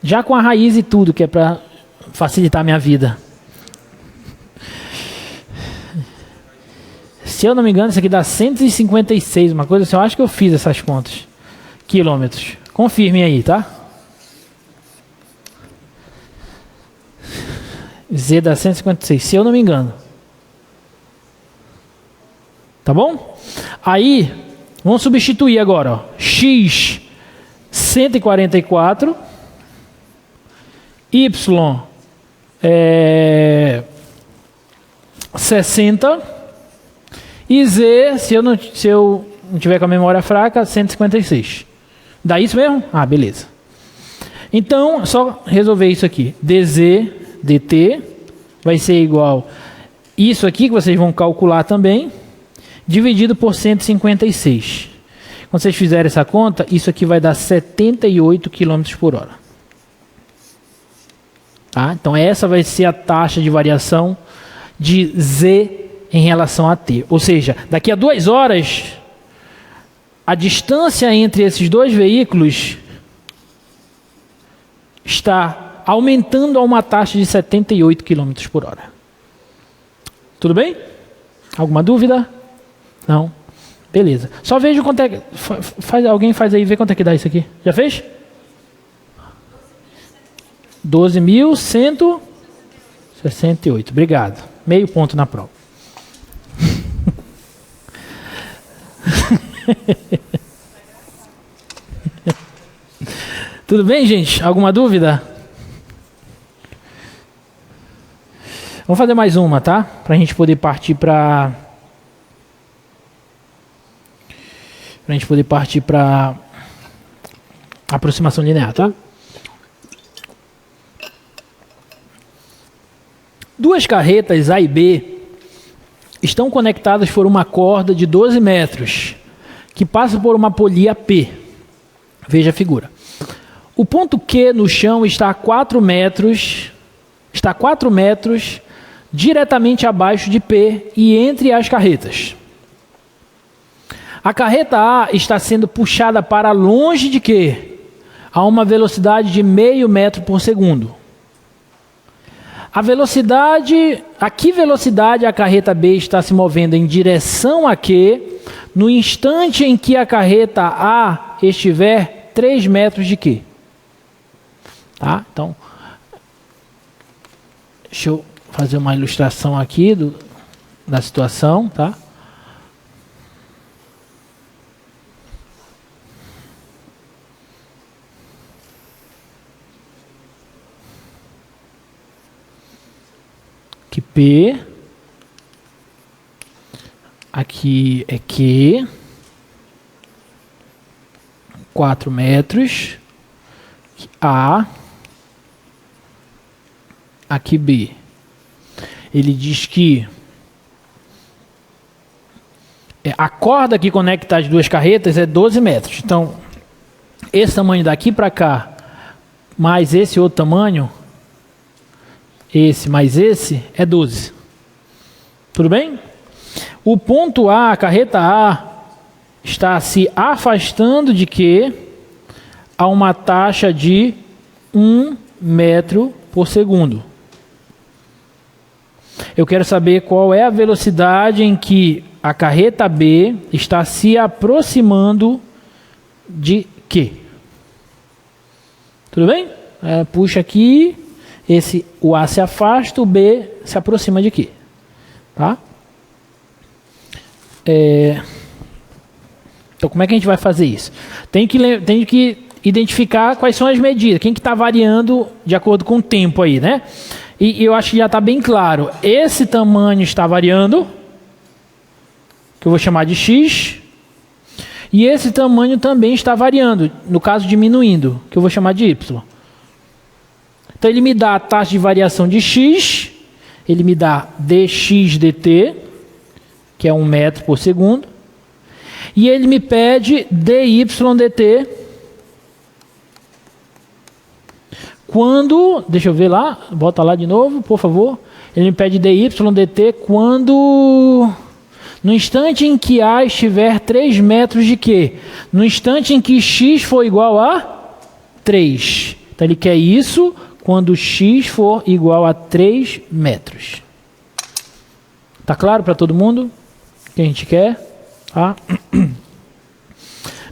Já com a raiz e tudo, que é para facilitar a minha vida. Se eu não me engano, isso aqui dá 156, uma coisa assim. Eu acho que eu fiz essas contas. Quilômetros. Confirmem aí, tá? Z dá 156, se eu não me engano. Tá bom? Aí, vamos substituir agora. Ó. X, 144. Y, 60. E Z, se eu não tiver com a memória fraca, 156. Dá isso mesmo? Ah, beleza. Então, só resolver isso aqui. dz, dt, vai ser igual isso aqui, que vocês vão calcular também, dividido por 156. Quando vocês fizerem essa conta, isso aqui vai dar 78 km por hora. Tá? Então, essa vai ser a taxa de variação de z em relação a t. Ou seja, daqui a 2 horas, a distância entre esses dois veículos está aumentando a uma taxa de 78 km por hora. Tudo bem? Alguma dúvida? Não? Beleza. Só veja quanto é que... alguém faz aí, vê quanto é que dá isso aqui. Já fez? 12.168. Obrigado. Meio ponto na prova. Tudo bem, gente? Alguma dúvida? Vamos fazer mais uma, tá? Para a gente poder partir para... aproximação linear, tá? Duas carretas A e B estão conectadas por uma corda de 12 metros, que passa por uma polia P. Veja a figura. O ponto Q no chão está a 4 metros, diretamente abaixo de P e entre as carretas. A carreta A está sendo puxada para longe de Q, a uma velocidade de meio metro por segundo. A que velocidade a carreta B está se movendo em direção a Q, no instante em que a carreta A estiver 3 metros de Q? Tá? Então, deixa eu fazer uma ilustração aqui da situação, tá? Que P, aqui é Q, 4 metros, A, aqui B. Ele diz que a corda que conecta as duas carretas é 12 metros. Então, esse tamanho daqui para cá, mais esse outro tamanho, esse mais esse, é 12. Tudo bem? O ponto A, a carreta A, está se afastando de Q a uma taxa de 1 metro por segundo. Eu quero saber qual é a velocidade em que a carreta B está se aproximando de quê? Tudo bem? Puxa aqui, o A se afasta, o B se aproxima de quê? Tá? Então, como é que a gente vai fazer isso? Tem que identificar quais são as medidas, quem que está variando de acordo com o tempo aí, né? E eu acho que já está bem claro. Esse tamanho está variando, que eu vou chamar de X, e esse tamanho também está variando, no caso diminuindo, que eu vou chamar de Y. Então ele me dá a taxa de variação de X, ele me dá dx dt, que é 1 metro por segundo, e ele me pede dy dt, quando, deixa eu ver lá, bota lá de novo, por favor. Ele me pede dy dt quando, no instante em que A estiver 3 metros de quê? No instante em que x for igual a 3. Então ele quer isso quando x for igual a 3 metros. Tá claro para todo mundo o que a gente quer? Tá?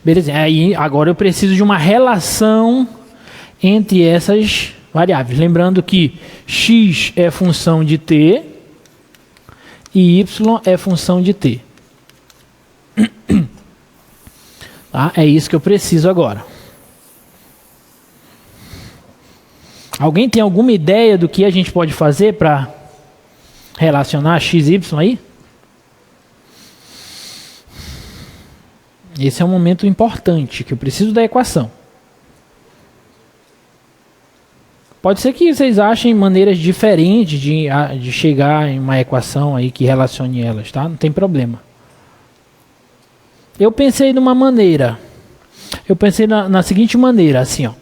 Beleza, aí agora eu preciso de uma relação entre essas variáveis. Lembrando que x é função de t e y é função de t. Tá? É isso que eu preciso agora. Alguém tem alguma ideia do que a gente pode fazer para relacionar x e y aí? Esse é um momento importante, que eu preciso da equação. Pode ser que vocês achem maneiras diferentes de chegar em uma equação aí que relacione elas, tá? Não tem problema. Eu pensei numa maneira. Eu pensei na seguinte maneira, assim, ó.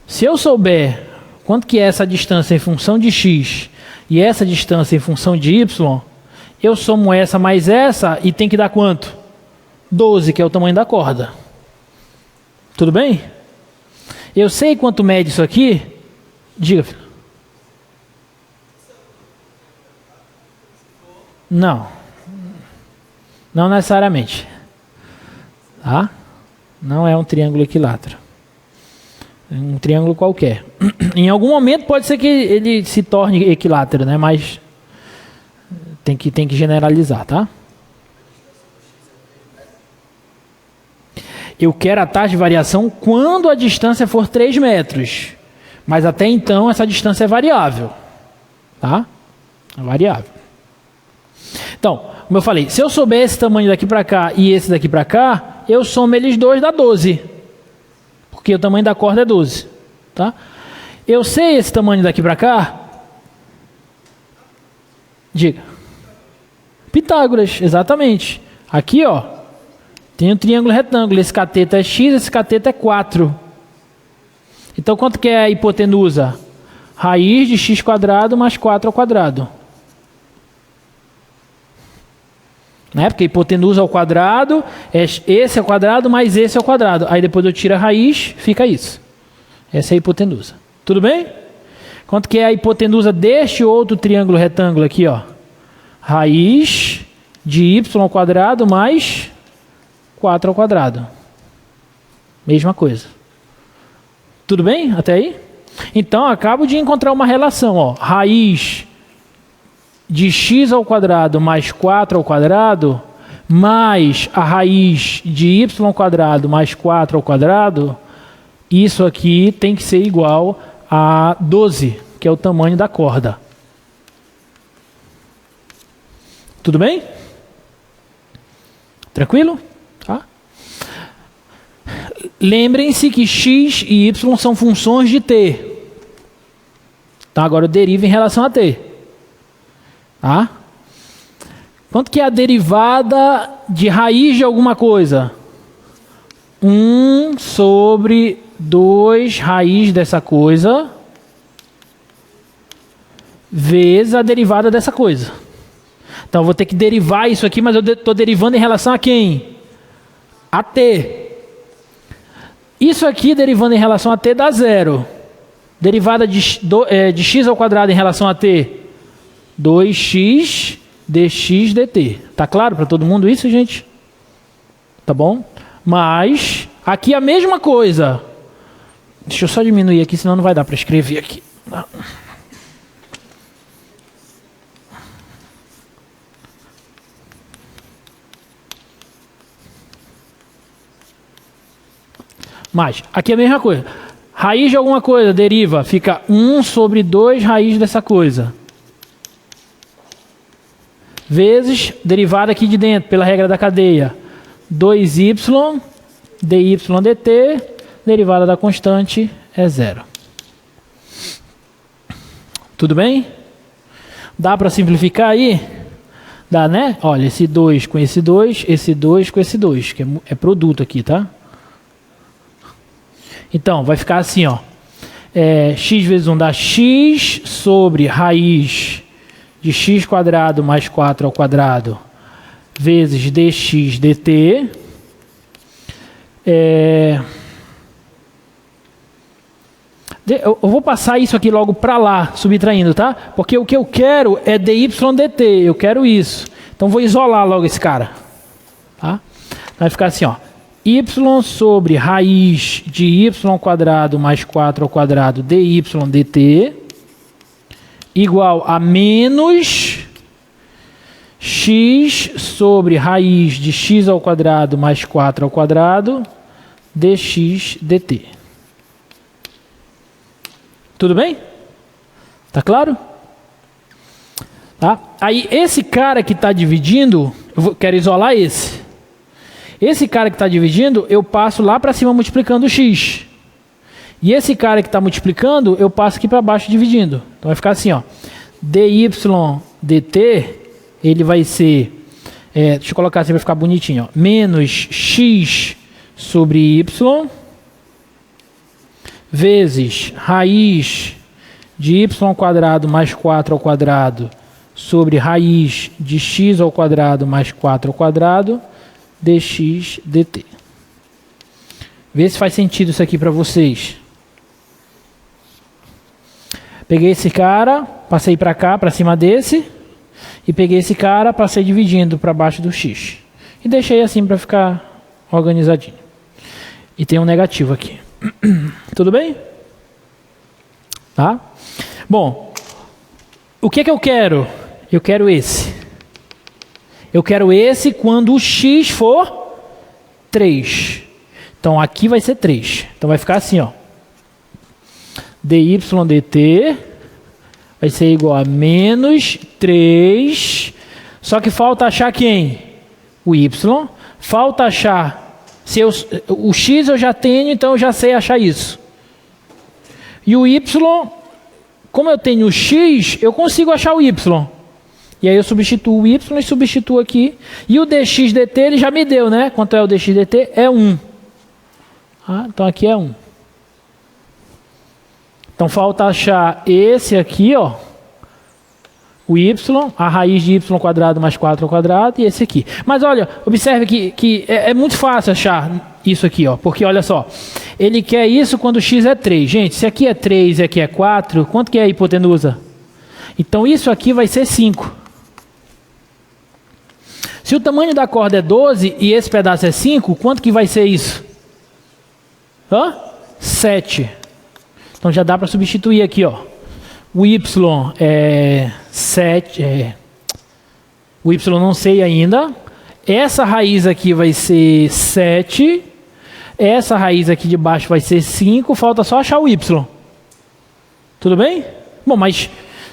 Se eu souber quanto que é essa distância em função de x e essa distância em função de y, eu somo essa mais essa e tem que dar quanto? 12, que é o tamanho da corda. Tudo bem? Eu sei quanto mede isso aqui? Diga, filho. Não. Não necessariamente. Tá? Não é um triângulo equilátero. É um triângulo qualquer. Em algum momento pode ser que ele se torne equilátero, né? Mas tem que generalizar, tá? Eu quero a taxa de variação quando a distância for 3 metros. Mas até então essa distância é variável. Tá? É variável. Então, como eu falei, se eu souber esse tamanho daqui para cá e esse daqui para cá, eu somo eles dois, dá 12. Porque o tamanho da corda é 12. Tá? Eu sei esse tamanho daqui para cá? Diga. Pitágoras, exatamente. Aqui, ó. Tem um triângulo retângulo, esse cateto é x, esse cateto é 4. Então, quanto que é a hipotenusa? Raiz de x quadrado mais 4 ao quadrado. Né? Porque a hipotenusa ao quadrado é esse ao quadrado mais esse ao quadrado. Aí depois eu tiro a raiz, fica isso. Essa é a hipotenusa. Tudo bem? Quanto que é a hipotenusa deste outro triângulo retângulo aqui, ó? Raiz de y ao quadrado mais 4 ao quadrado. Mesma coisa. Tudo bem até aí? Então, acabo de encontrar uma relação. Ó. Raiz de x ao quadrado mais 4 ao quadrado mais a raiz de y ao quadrado mais 4 ao quadrado. Isso aqui tem que ser igual a 12, que é o tamanho da corda. Tudo bem? Tranquilo? Tá? Lembrem-se que x e y são funções de t. Então agora eu derivo em relação a t. Tá? Quanto que é a derivada de raiz de alguma coisa? 1 sobre 2 raiz dessa coisa vezes a derivada dessa coisa. Então eu vou ter que derivar isso aqui, mas eu estou derivando em relação a quem? A t. Isso aqui derivando em relação a t dá 0. Derivada de x ao quadrado em relação a t, 2x dx dt. Tá claro para todo mundo isso, gente? Tá bom? Mas aqui a mesma coisa. Deixa eu só diminuir aqui, senão não vai dar para escrever aqui. Mas aqui é a mesma coisa. Raiz de alguma coisa deriva, fica 1 sobre 2 raiz dessa coisa. Vezes, derivada aqui de dentro, pela regra da cadeia. 2y, dy dt, derivada da constante é 0. Tudo bem? Dá para simplificar aí? Dá, né? Olha, esse 2 com esse 2, esse 2 com esse 2, que é produto aqui, tá? Então, vai ficar assim, ó. X vezes 1 dá x sobre raiz de x quadrado mais 4 ao quadrado vezes dx dt. Eu vou passar isso aqui logo para lá, subtraindo, tá? Porque o que eu quero é dy dt, eu quero isso. Então, vou isolar logo esse cara. Tá? Vai ficar assim, ó. Y sobre raiz de y quadrado mais 4 ao quadrado dy dt igual a menos x sobre raiz de x ao quadrado mais 4 ao quadrado dx dt. Tudo bem? Tá claro? Tá? Aí esse cara que está dividindo, quero isolar esse. Esse cara que está dividindo, eu passo lá para cima multiplicando o x. E esse cara que está multiplicando, eu passo aqui para baixo dividindo. Então vai ficar assim, ó. Dy dt, ele vai ser, deixa eu colocar assim para ficar bonitinho, ó, menos x sobre y vezes raiz de y quadrado mais 4 ao quadrado sobre raiz de x ao quadrado mais 4 ao quadrado dx dt. Vê se faz sentido isso aqui para vocês. Peguei esse cara, passei para cá, para cima desse, e peguei esse cara, passei dividindo para baixo do x. E deixei assim para ficar organizadinho. E tem um negativo aqui. Tudo bem? Tá? Bom, o que eu quero? Eu quero esse. Eu quero esse quando o x for 3. Então, aqui vai ser 3. Então, vai ficar assim, ó. Dy dt vai ser igual a menos 3. Só que falta achar quem? O y. Falta achar... o x eu já tenho, então eu já sei achar isso. E o y, como eu tenho o x, eu consigo achar o y. E aí eu substituo o y e substituo aqui. E o dx dt ele já me deu, né? Quanto é o dx dt? É 1. Então aqui é 1. Então falta achar esse aqui, ó. O y, a raiz de y quadrado mais 4 ao quadrado e esse aqui. Mas olha, observe que é muito fácil achar isso aqui, ó. Porque olha só, ele quer isso quando x é 3. Gente, se aqui é 3 e aqui é 4, quanto que é a hipotenusa? Então isso aqui vai ser 5. Se o tamanho da corda é 12 e esse pedaço é 5, quanto que vai ser isso? 7. Então já dá para substituir aqui, ó. O y é 7. O y não sei ainda. Essa raiz aqui vai ser 7. Essa raiz aqui de baixo vai ser 5. Falta só achar o y. Tudo bem? Bom, mas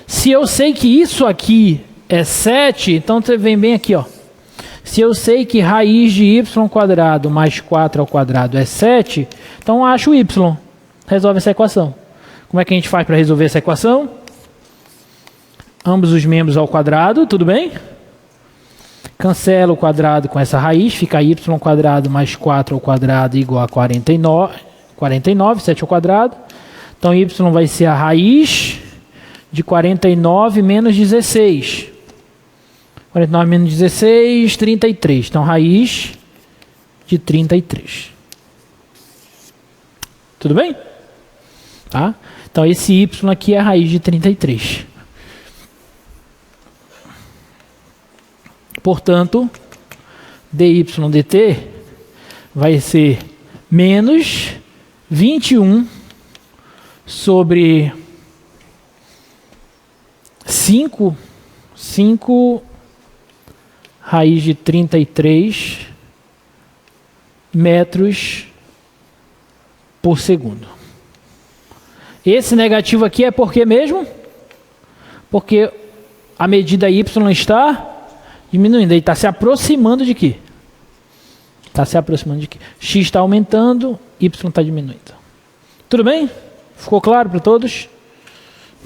se eu sei que isso aqui é 7, então você vem bem aqui, ó. Se eu sei que raiz de y quadrado mais 4 ao quadrado é 7, então acho o y. Resolve essa equação. Como é que a gente faz para resolver essa equação? Ambos os membros ao quadrado, tudo bem? Cancela o quadrado com essa raiz, fica y quadrado mais 4 ao quadrado igual a 49, 7 ao quadrado. Então y vai ser a raiz de 49 menos 16. 49 menos 16, 33. Então raiz de 33. Tudo bem? Tá? Então esse y aqui é a raiz de 33. Portanto, dy dt vai ser menos 21 sobre 5 raiz de 33 metros por segundo. Esse negativo aqui é por quê mesmo? Porque a medida y está diminuindo. Ele está se aproximando de quê? Está se aproximando de quê? X está aumentando, y está diminuindo. Tudo bem? Ficou claro para todos?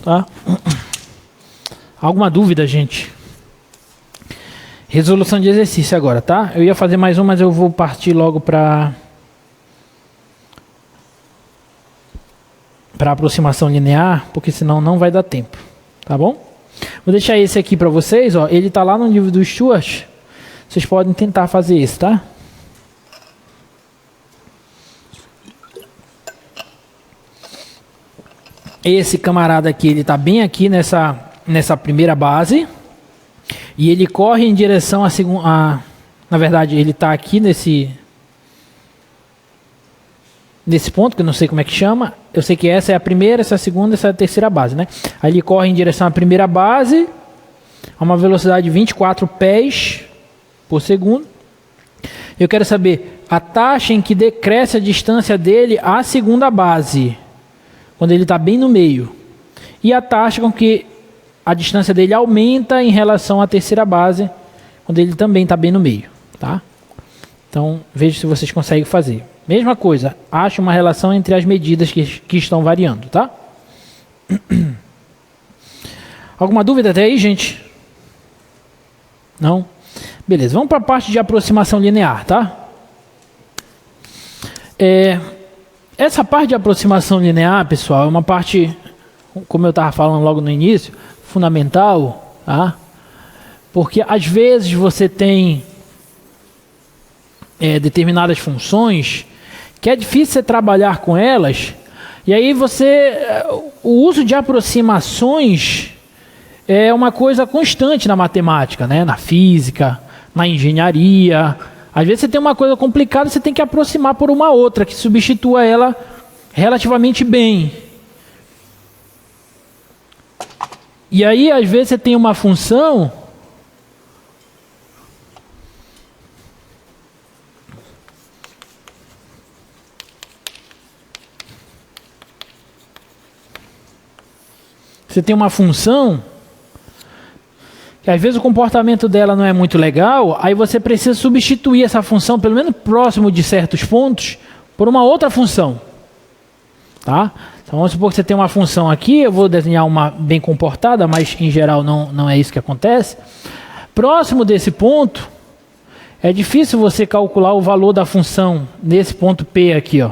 Tá? Alguma dúvida, gente? Resolução de exercício agora, tá? Eu ia fazer mais um, mas eu vou partir logo para aproximação linear, porque senão não vai dar tempo, tá bom? Vou deixar esse aqui para vocês, ó. Ele está lá no livro do Stuart. Vocês podem tentar fazer esse, tá? Esse camarada aqui, ele está bem aqui nessa primeira base. E ele corre em direção à segunda. Na verdade, ele está aqui nesse ponto, que eu não sei como é que chama. Eu sei que essa é a primeira, essa é a segunda, essa é a terceira base, né? Aí ele corre em direção à primeira base, a uma velocidade de 24 pés por segundo. Eu quero saber a taxa em que decresce a distância dele à segunda base, quando ele está bem no meio. E a taxa com que a distância dele aumenta em relação à terceira base, quando ele também está bem no meio, tá? Então, veja se vocês conseguem fazer. Mesma coisa, ache uma relação entre as medidas que estão variando, tá? Alguma dúvida até aí, gente? Não? Beleza, vamos para a parte de aproximação linear, tá? Essa parte de aproximação linear, pessoal, é uma parte, como eu estava falando logo no início, fundamental, tá? Porque às vezes você tem determinadas funções que é difícil você trabalhar com elas, e aí o uso de aproximações é uma coisa constante na matemática, né? Na física, na engenharia. Às vezes você tem uma coisa complicada, você tem que aproximar por uma outra que substitua ela relativamente bem. E aí, às vezes, você tem uma função que às vezes o comportamento dela não é muito legal, aí você precisa substituir essa função, pelo menos próximo de certos pontos, por uma outra função. Tá? Então vamos supor que você tem uma função aqui, eu vou desenhar uma bem comportada, mas em geral não é isso que acontece. Próximo desse ponto, é difícil você calcular o valor da função nesse ponto P aqui, ó.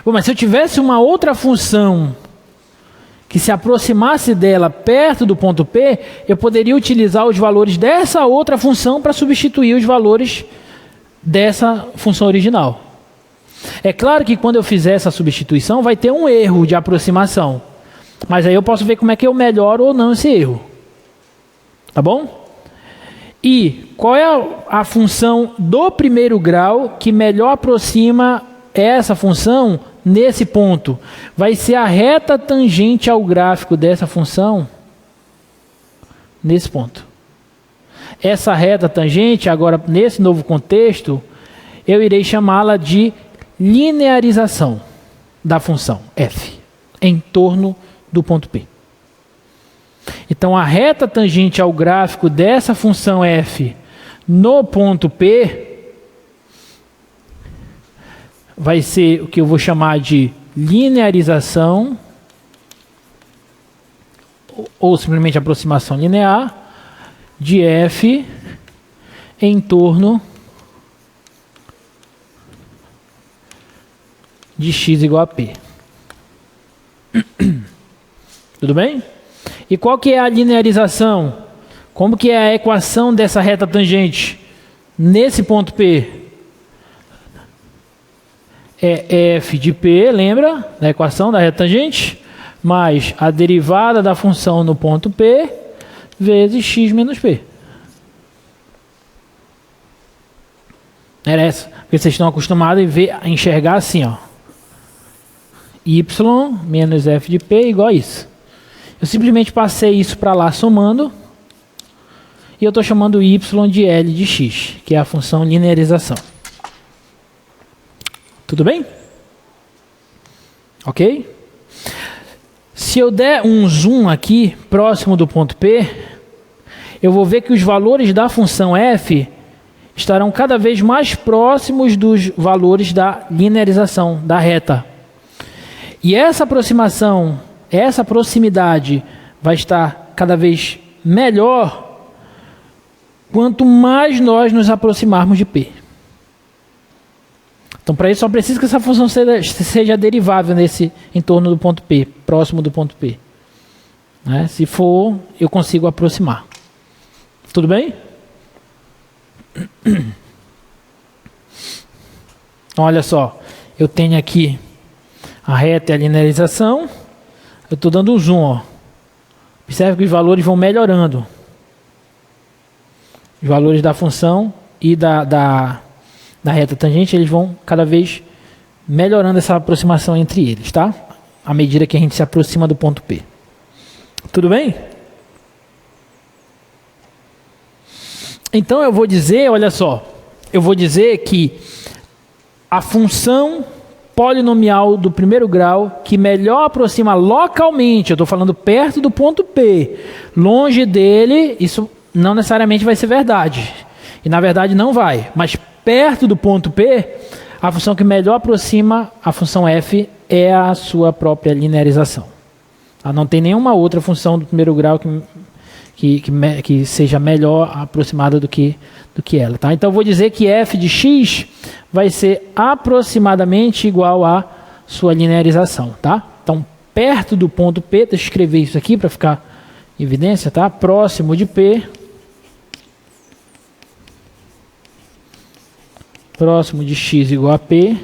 Bom, mas se eu tivesse uma outra função que se aproximasse dela perto do ponto P, eu poderia utilizar os valores dessa outra função para substituir os valores dessa função original. É claro que quando eu fizer essa substituição vai ter um erro de aproximação, mas aí eu posso ver como é que eu melhoro ou não esse erro. Tá bom? E qual é a função do primeiro grau que melhor aproxima essa função nesse ponto? Vai ser a reta tangente ao gráfico dessa função nesse ponto. Essa reta tangente, agora nesse novo contexto, eu irei chamá-la de linearização da função f em torno do ponto P. Então a reta tangente ao gráfico dessa função f no ponto P vai ser o que eu vou chamar de linearização, ou simplesmente aproximação linear, de f em torno de x igual a p. Tudo bem? E qual que é a linearização? Como que é a equação dessa reta tangente nesse ponto P? É f de p, lembra da equação da reta tangente? mais a derivada da função no ponto P vezes x menos P. Era essa. Porque vocês estão acostumados a enxergar assim, ó. Y menos f de P igual a isso. Eu simplesmente passei isso para lá somando. E eu estou chamando y de L de x, que é a função linearização. Tudo bem? Ok? Se eu der um zoom aqui, próximo do ponto P, eu vou ver que os valores da função f estarão cada vez mais próximos dos valores da linearização, da reta. E essa aproximação, essa proximidade vai estar cada vez melhor quanto mais nós nos aproximarmos de P. Então, para isso, só precisa que essa função seja derivável nesse entorno do ponto P, próximo do ponto P. Né? Se for, eu consigo aproximar. Tudo bem? Então, olha só. Eu tenho aqui a reta e a linearização. Eu estou dando um zoom. Ó. Observe que os valores vão melhorando. Os valores da função e da reta tangente, eles vão cada vez melhorando essa aproximação entre eles, tá? À medida que a gente se aproxima do ponto P. Tudo bem? Então eu vou dizer, olha só, eu vou dizer que a função polinomial do primeiro grau que melhor aproxima localmente, eu estou falando perto do ponto P, longe dele, isso não necessariamente vai ser verdade. E na verdade não vai, mas perto do ponto P, a função que melhor aproxima a função f é a sua própria linearização. Tá? Não tem nenhuma outra função do primeiro grau que seja melhor aproximada do que ela. Tá? Então eu vou dizer que f de x vai ser aproximadamente igual à sua linearização. Tá? Então perto do ponto P, deixa eu escrever isso aqui para ficar em evidência, tá? Próximo de P, próximo de x igual a P,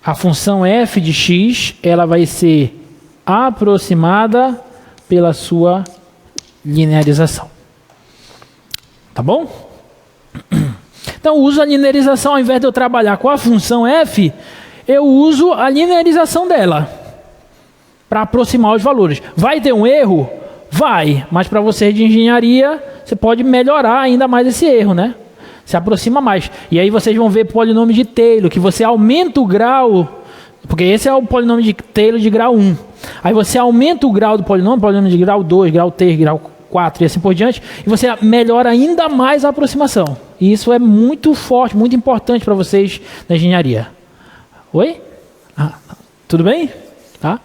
a função f de x, ela vai ser aproximada pela sua linearização. Tá bom? Então, eu uso a linearização, ao invés de eu trabalhar com a função f, eu uso a linearização dela para aproximar os valores. Vai ter um erro? Vai, mas para você de engenharia, você pode melhorar ainda mais esse erro, né? Se aproxima mais. E aí vocês vão ver polinômio de Taylor, que você aumenta o grau, porque esse é o polinômio de Taylor de grau 1. Aí você aumenta o grau do polinômio de grau 2, grau 3, grau 4 e assim por diante, e você melhora ainda mais a aproximação. E isso é muito forte, muito importante para vocês na engenharia. Oi? Tudo bem? Tá?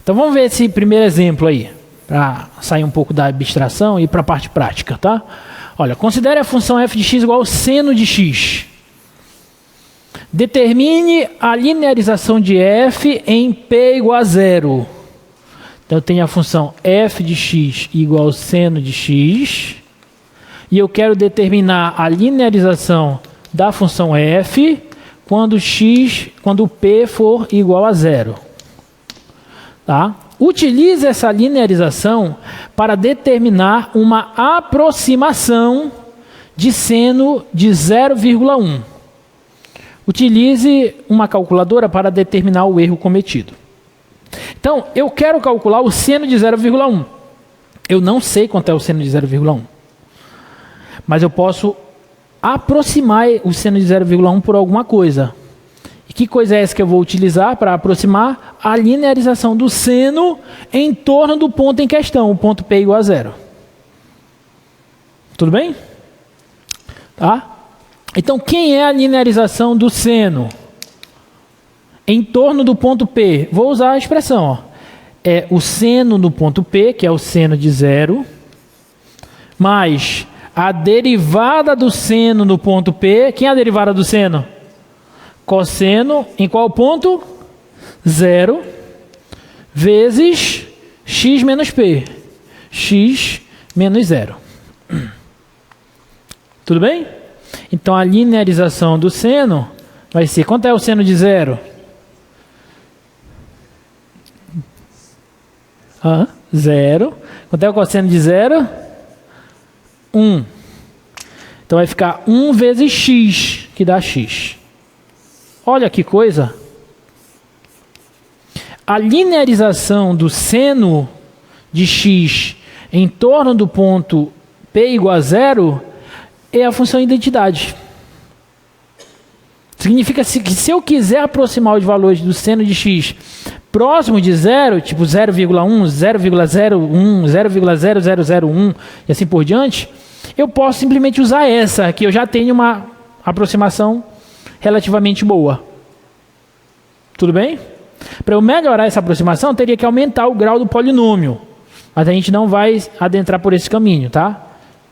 Então vamos ver esse primeiro exemplo aí, para sair um pouco da abstração e ir para a parte prática, tá? Olha, considere a função f de x igual ao seno de x. Determine a linearização de f em p igual a 0. Então eu tenho a função f de x igual ao seno de x. E eu quero determinar a linearização da função f quando p for igual a 0. Tá? Utilize essa linearização para determinar uma aproximação de seno de 0,1. Utilize uma calculadora para determinar o erro cometido. Então, eu quero calcular o seno de 0,1. Eu não sei quanto é o seno de 0,1. Mas eu posso aproximar o seno de 0,1 por alguma coisa. E que coisa é essa que eu vou utilizar para aproximar a linearização do seno em torno do ponto em questão, o ponto P igual a 0. Tudo bem? Tá? Então, quem é a linearização do seno em torno do ponto P? Vou usar a expressão. Ó. É o seno do ponto P, que é o seno de 0, mais a derivada do seno no ponto P. Quem é a derivada do seno? Cosseno em qual ponto? 0 vezes x menos p. X menos 0. Tudo bem? Então, a linearização do seno, vai ser, quanto é o seno de zero? Zero. Quanto é o cosseno de zero? 1. Então vai ficar 1 vezes x, que dá x. Olha que coisa. A linearização do seno de x em torno do ponto P igual a zero é a função identidade. Significa que se eu quiser aproximar os valores do seno de x próximo de zero, tipo 0,1, 0,01, 0,0001 e assim por diante, eu posso simplesmente usar essa, que eu já tenho uma aproximação relativamente boa. Tudo bem? Para eu melhorar essa aproximação, eu teria que aumentar o grau do polinômio. Mas a gente não vai adentrar por esse caminho, tá?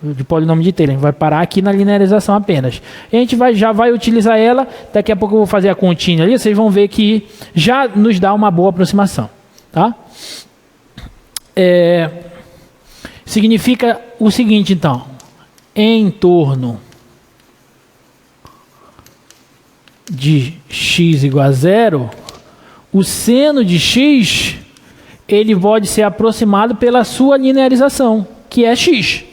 De polinômio de Taylor. A gente vai parar aqui na linearização apenas. E a gente já vai utilizar ela. Daqui a pouco eu vou fazer a continha ali. Vocês vão ver que já nos dá uma boa aproximação. Tá? Significa o seguinte, então. Em torno de x igual a zero, o seno de x ele pode ser aproximado pela sua linearização, que é x.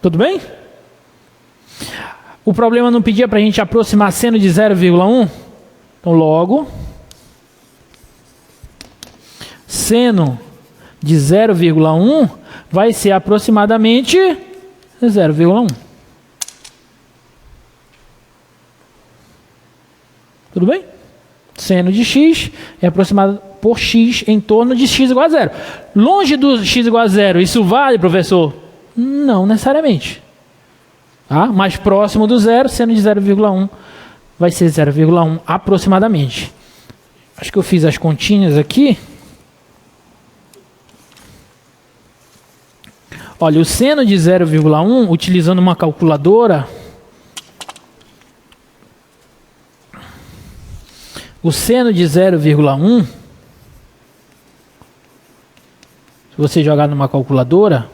Tudo bem? O problema não pedia para a gente aproximar seno de 0,1? Então, logo, seno de 0,1 vai ser aproximadamente 0,1. Tudo bem? Seno de x é aproximado por x em torno de x igual a zero. Longe do x igual a zero, isso vale, professor? Não necessariamente. Tá? Mais próximo do zero, seno de 0,1 vai ser 0,1 aproximadamente. Acho que eu fiz as continhas aqui. Olha, o seno de 0,1, utilizando uma calculadora, o seno de 0,1, se você jogar numa calculadora,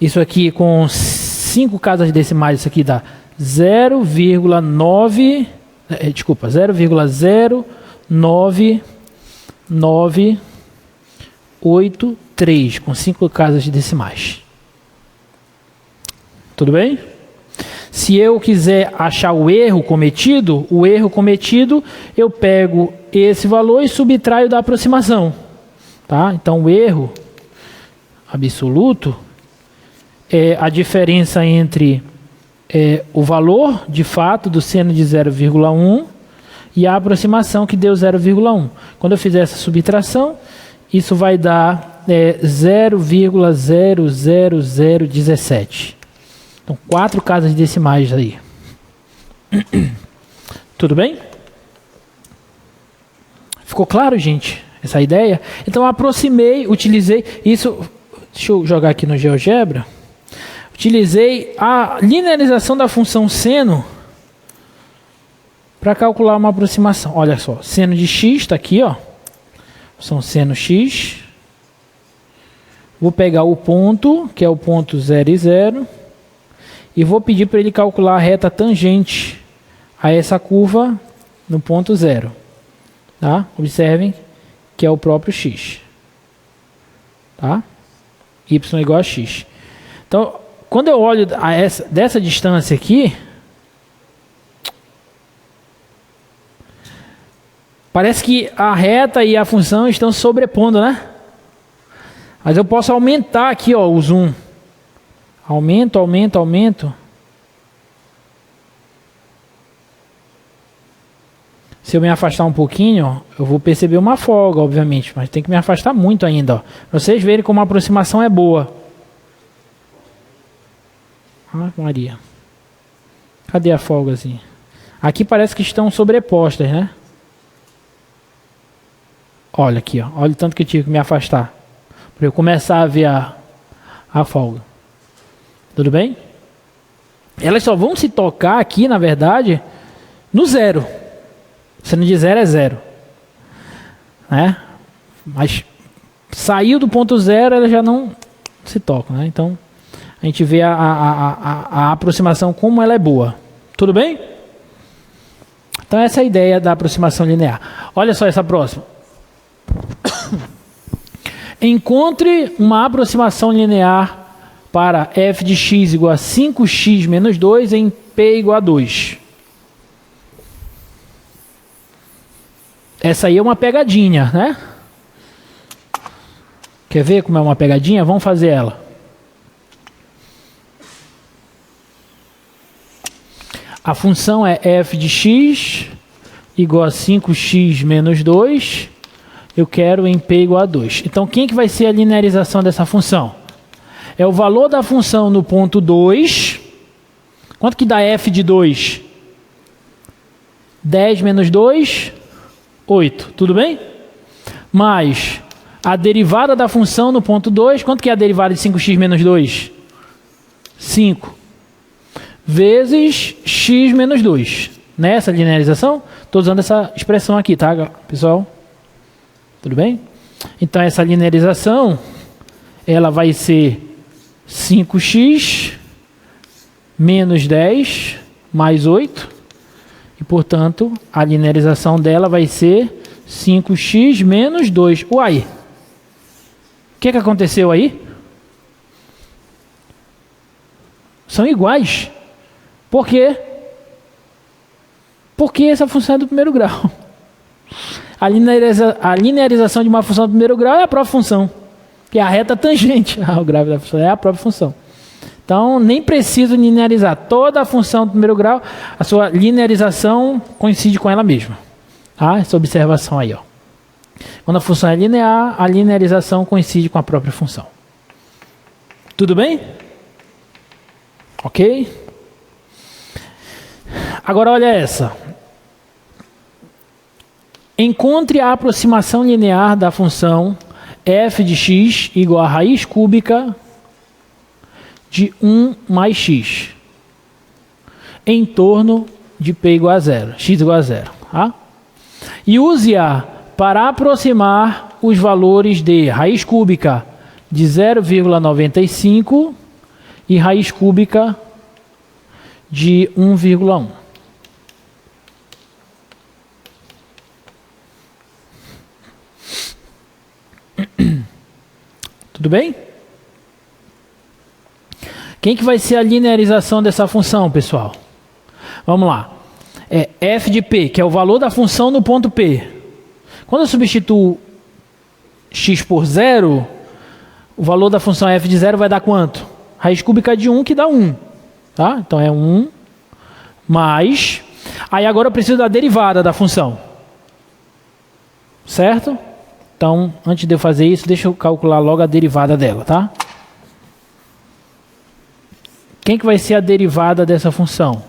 isso aqui com 5 casas decimais, isso aqui dá 0,09983 com 5 casas decimais. Tudo bem? Se eu quiser achar o erro cometido, eu pego esse valor e subtraio da aproximação. Tá? Então, o erro absoluto é a diferença entre o valor, de fato, do seno de 0,1 e a aproximação que deu 0,1. Quando eu fizer essa subtração, isso vai dar 0,00017. Então, 4 casas decimais aí. Tudo bem? Ficou claro, gente? Essa ideia? Então, eu aproximei, utilizei isso. Deixa eu jogar aqui no GeoGebra. Utilizei a linearização da função seno para calcular uma aproximação. Olha só, seno de x está aqui, ó. São seno x. Vou pegar o ponto, que é o ponto 0 e 0. E vou pedir para ele calcular a reta tangente a essa curva no ponto 0. Tá? Observem que é o próprio x. Tá? Y igual a x. Então, quando eu olho dessa distância aqui, parece que a reta e a função estão sobrepondo, né? Mas eu posso aumentar aqui, ó, o zoom. Aumento. Se eu me afastar um pouquinho, ó, eu vou perceber uma folga, obviamente. Mas tem que me afastar muito ainda, ó, para vocês verem como a aproximação é boa. Ah, Maria. Cadê a folgazinha? Aqui parece que estão sobrepostas, né? Olha aqui, ó. Olha o tanto que eu tive que me afastar para eu começar a ver a folga. Tudo bem? Elas só vão se tocar aqui, na verdade, no zero. Seno de zero é zero. Né? Mas saiu do ponto zero, elas já não se tocam. Né? Então, a gente vê a aproximação como ela é boa. Tudo bem? Então essa é a ideia da aproximação linear. Olha só essa próxima. Encontre uma aproximação linear para f de x igual a 5x menos 2 em p igual a 2. Essa aí é uma pegadinha, né? Quer ver como é uma pegadinha? Vamos fazer ela. A função é f de x igual a 5x menos 2. Eu quero em p igual a 2. Então, quem que vai ser a linearização dessa função? É o valor da função no ponto 2. Quanto que dá f de 2? 10 menos 2, 8. Tudo bem? Mais a derivada da função no ponto 2. Quanto que é a derivada de 5x menos 2? 5. Vezes x menos 2. Nessa linearização, estou usando essa expressão aqui, tá, pessoal? Tudo bem? Então, essa linearização, ela vai ser 5x menos 10 mais 8. E, portanto, a linearização dela vai ser 5x menos 2. Uai! O que aconteceu aí? São iguais. Por quê? Porque essa função é do primeiro grau. A linearização de uma função do primeiro grau é a própria função, que é a reta tangente ao grau da função, é a própria função. Então, nem preciso linearizar toda a função do primeiro grau, a sua linearização coincide com ela mesma. Tá? Essa observação aí. Ó. Quando a função é linear, a linearização coincide com a própria função. Tudo bem? Ok? Agora olha essa. Encontre a aproximação linear da função f de x igual a raiz cúbica de 1 mais x em torno de p igual a 0, x igual a 0. Tá? E use-a para aproximar os valores de raiz cúbica de 0,95 e raiz cúbica de 1,1. Tudo bem? Quem que vai ser a linearização dessa função, pessoal? Vamos lá. É f de p, que é o valor da função no ponto P. Quando eu substituo x por 0, o valor da função f de 0 vai dar quanto? Raiz cúbica de 1, que dá 1. Tá? Então é 1 mais... Aí agora eu preciso da derivada da função. Certo? Então, antes de eu fazer isso, deixa eu calcular logo a derivada dela, tá? Quem que vai ser a derivada dessa função?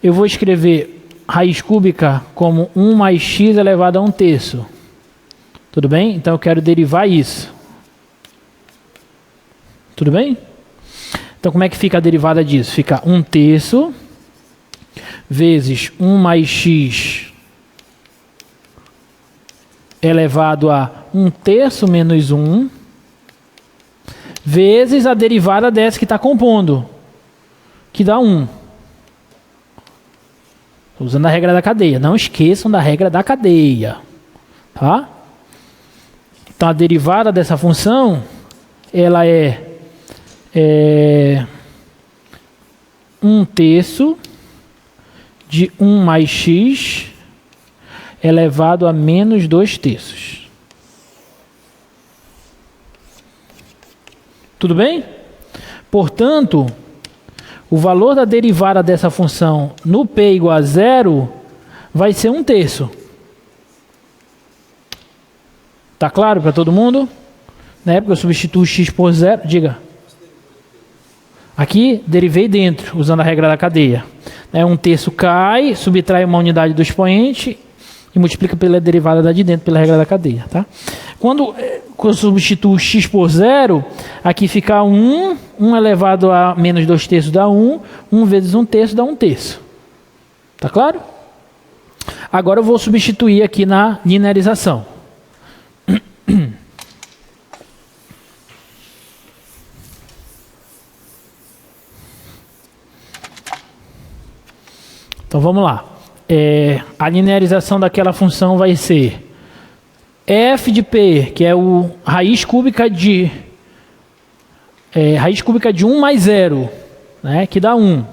Eu vou escrever raiz cúbica como 1 mais x elevado a 1/3. Tudo bem? Então eu quero derivar isso. Tudo bem? Então como é que fica a derivada disso? Fica 1/3 vezes 1 mais x elevado a 1/3 menos 1 vezes a derivada dessa que está compondo, que dá 1. Estou usando a regra da cadeia. Não esqueçam da regra da cadeia. Tá? Então, a derivada dessa função, ela é 1/3 de 1 mais x elevado a menos 2/3. Tudo bem? Portanto, o valor da derivada dessa função no p igual a 0 vai ser 1/3. Tá claro para todo mundo? Na época eu substituo x por 0. Diga. Aqui, derivei dentro, usando a regra da cadeia. 1/3 cai, subtrai uma unidade do expoente e multiplica pela derivada da de dentro, pela regra da cadeia. Tá? Quando eu substituo x por 0, aqui fica 1, 1 elevado a menos 2/3 dá 1, 1 vezes 1/3 dá 1/3. Tá claro? Agora eu vou substituir aqui na linearização. Então vamos lá. A linearização daquela função vai ser f de p, que é o raiz cúbica de 1 mais 0, né, que dá 1.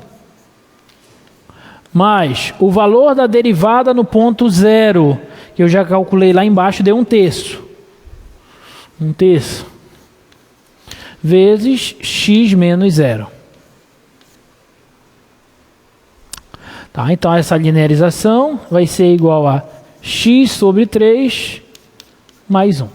Mais o valor da derivada no ponto 0, que eu já calculei lá embaixo, deu 1/3. 1/3. Vezes x menos 0. Tá, então essa linearização vai ser igual a x sobre 3 mais 1. O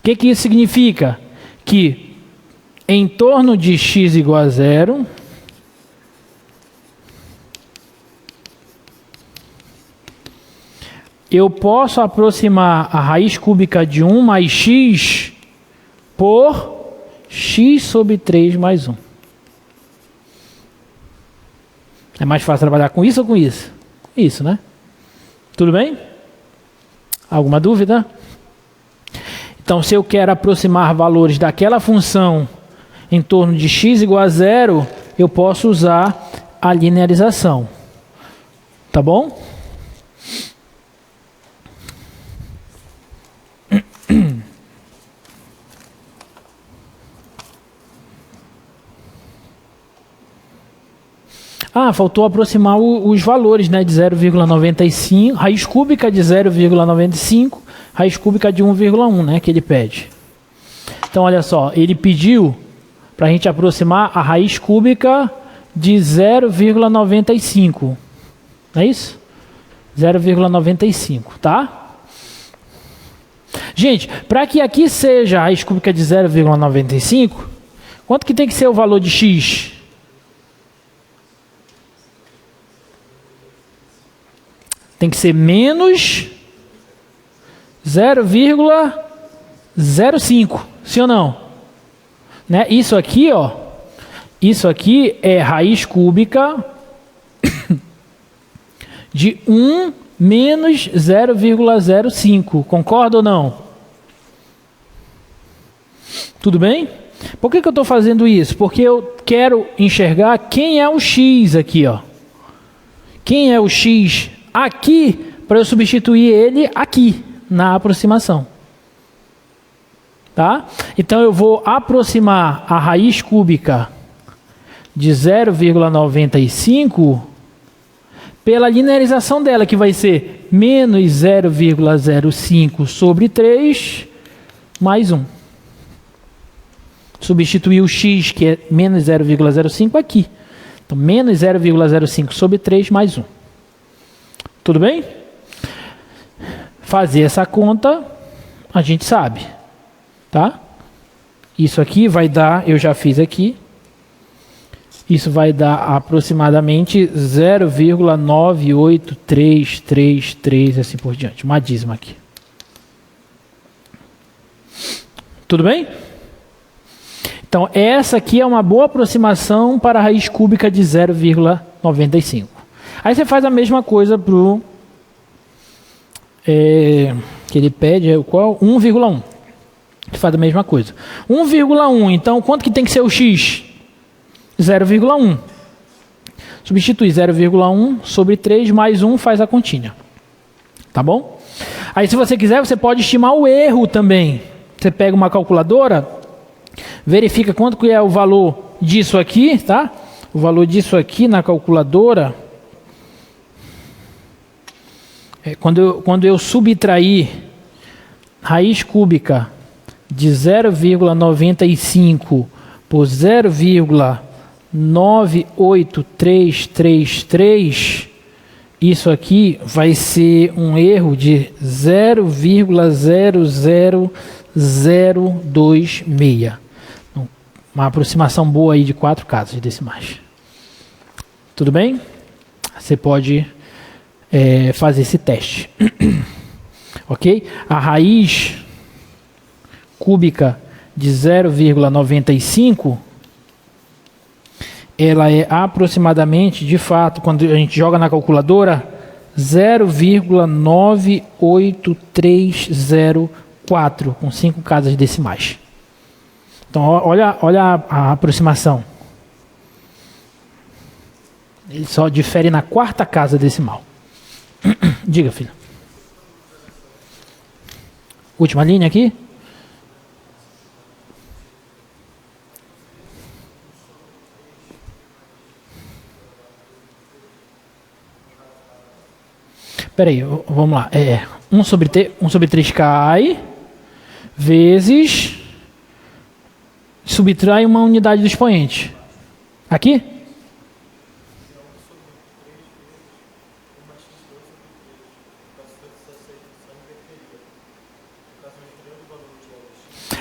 que isso significa? Que em torno de x igual a 0, eu posso aproximar a raiz cúbica de 1 mais x por x sobre 3 mais 1. É mais fácil trabalhar com isso ou com isso? Isso, né? Tudo bem? Alguma dúvida? Então, se eu quero aproximar valores daquela função em torno de x igual a 0, eu posso usar a linearização. Tá bom? Faltou aproximar os valores, né, de 0,95, raiz cúbica de 0,95, raiz cúbica de 1,1, né, que ele pede. Então, olha só, ele pediu para a gente aproximar a raiz cúbica de 0,95. Não é isso? 0,95, tá? Gente, para que aqui seja a raiz cúbica de 0,95, quanto que tem que ser o valor de x? Tem que ser menos 0,05, sim ou não? Né? Isso aqui, ó, isso aqui é raiz cúbica de 1 menos 0,05, concorda ou não? Tudo bem? Por que eu estou fazendo isso? Porque eu quero enxergar quem é o x aqui, ó. Quem é o x aqui, para eu substituir ele aqui, na aproximação. Tá? Então, eu vou aproximar a raiz cúbica de 0,95 pela linearização dela, que vai ser menos 0,05 sobre 3 mais 1. Substituir o x, que é menos 0,05, aqui. Então, menos 0,05 sobre 3 mais 1. Tudo bem? Fazer essa conta, a gente sabe, tá? Isso aqui vai dar, eu já fiz aqui, isso vai dar aproximadamente 0,98333, assim por diante, uma dízima aqui. Tudo bem? Então, essa aqui é uma boa aproximação para a raiz cúbica de 0,95. Aí você faz a mesma coisa para o que ele pede, é o qual? 1,1. Você faz a mesma coisa. 1,1, então quanto que tem que ser o x? 0,1. Substitui 0,1 sobre 3 mais 1, faz a continha. Tá bom? Aí se você quiser, você pode estimar o erro também. Você pega uma calculadora, verifica quanto que é o valor disso aqui, tá? O valor disso aqui na calculadora. Quando eu subtrair raiz cúbica de 0,95 por 0,98333, isso aqui vai ser um erro de 0,00026. Uma aproximação boa aí de 4 casas decimais. Tudo bem? Você pode fazer esse teste. Ok? A raiz cúbica de 0,95, ela é aproximadamente, de fato, quando a gente joga na calculadora, 0,98304, com 5 casas decimais. Então, olha a aproximação. Ele só difere na quarta casa decimal. Diga, filho. Última linha aqui. Espera aí, vamos lá. 1 sobre 3 cai, vezes, subtrai uma unidade do expoente. Aqui?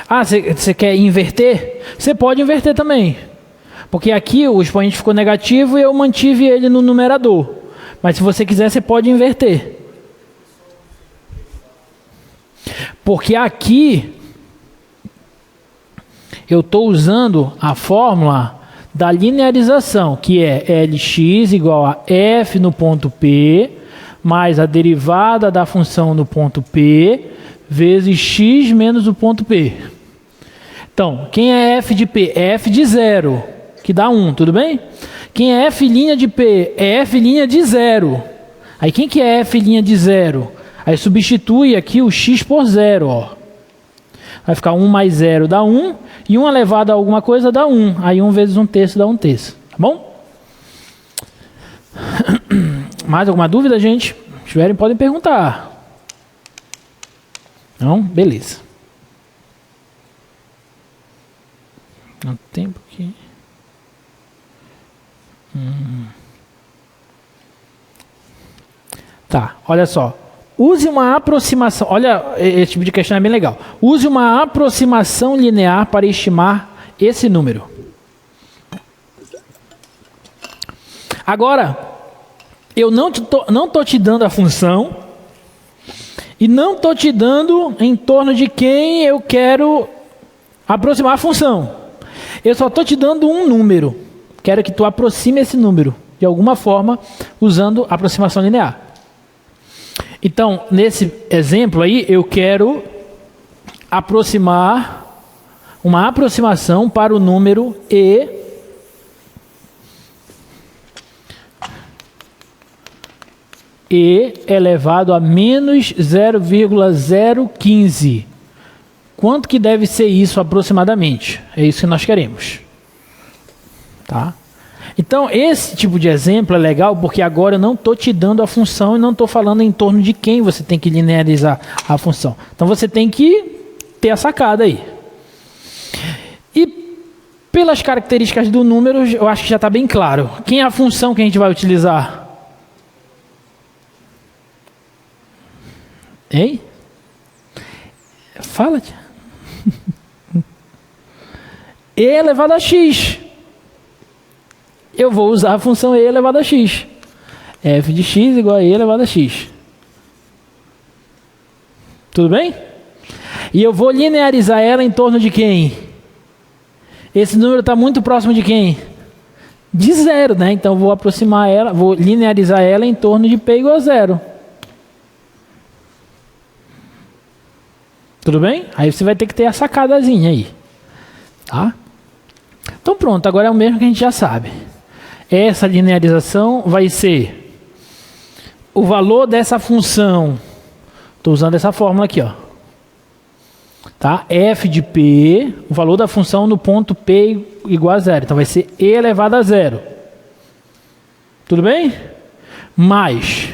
Ah, você quer inverter? Você pode inverter também. Porque aqui o expoente ficou negativo e eu mantive ele no numerador. Mas se você quiser, você pode inverter. Porque aqui eu estou usando a fórmula da linearização, que é Lx igual a f no ponto P, mais a derivada da função no ponto P, vezes x menos o ponto P. Então, quem é f de P? É f de 0, que dá 1, tudo bem? Quem é f' de P? É f' de 0. Aí quem que é f' de 0? Aí substitui aqui o x por 0, ó. Vai ficar 1 mais 0 dá 1, e 1 elevado a alguma coisa dá 1. Aí 1 vezes 1/3 dá 1/3, tá bom? Mais alguma dúvida, gente? Se tiverem, podem perguntar. Não? Beleza. Não tem porque... Tá, olha só. Use uma aproximação. Olha, esse tipo de questão é bem legal. Use uma aproximação linear para estimar esse número. Agora, eu não estou te dando a função e não estou te dando em torno de quem eu quero aproximar a função. Eu só estou te dando um número. Quero que tu aproxime esse número de alguma forma usando aproximação linear. Então, nesse exemplo aí, eu quero aproximar uma aproximação para o número e elevado a menos 0,015. Quanto que deve ser isso aproximadamente? É isso que nós queremos. Tá? Então, esse tipo de exemplo é legal porque agora eu não estou te dando a função e não estou falando em torno de quem você tem que linearizar a função. Então, você tem que ter a sacada aí. E pelas características do número, eu acho que já está bem claro. Quem é a função que a gente vai utilizar? Hein? Fala, tia. E elevado a x. Eu vou usar a função e elevado a x. F de x igual a e elevado a x. Tudo bem? E eu vou linearizar ela em torno de quem? Esse número está muito próximo de quem? De 0, né? Então vou aproximar ela, vou linearizar ela em torno de P igual a 0. Tudo bem? Aí você vai ter que ter a sacadazinha aí. Tá? Então pronto, agora é o mesmo que a gente já sabe. Essa linearização vai ser o valor dessa função. Estou usando essa fórmula aqui, ó. Tá? F de P, o valor da função no ponto P igual a 0. Então vai ser E elevado a 0. Tudo bem? Mais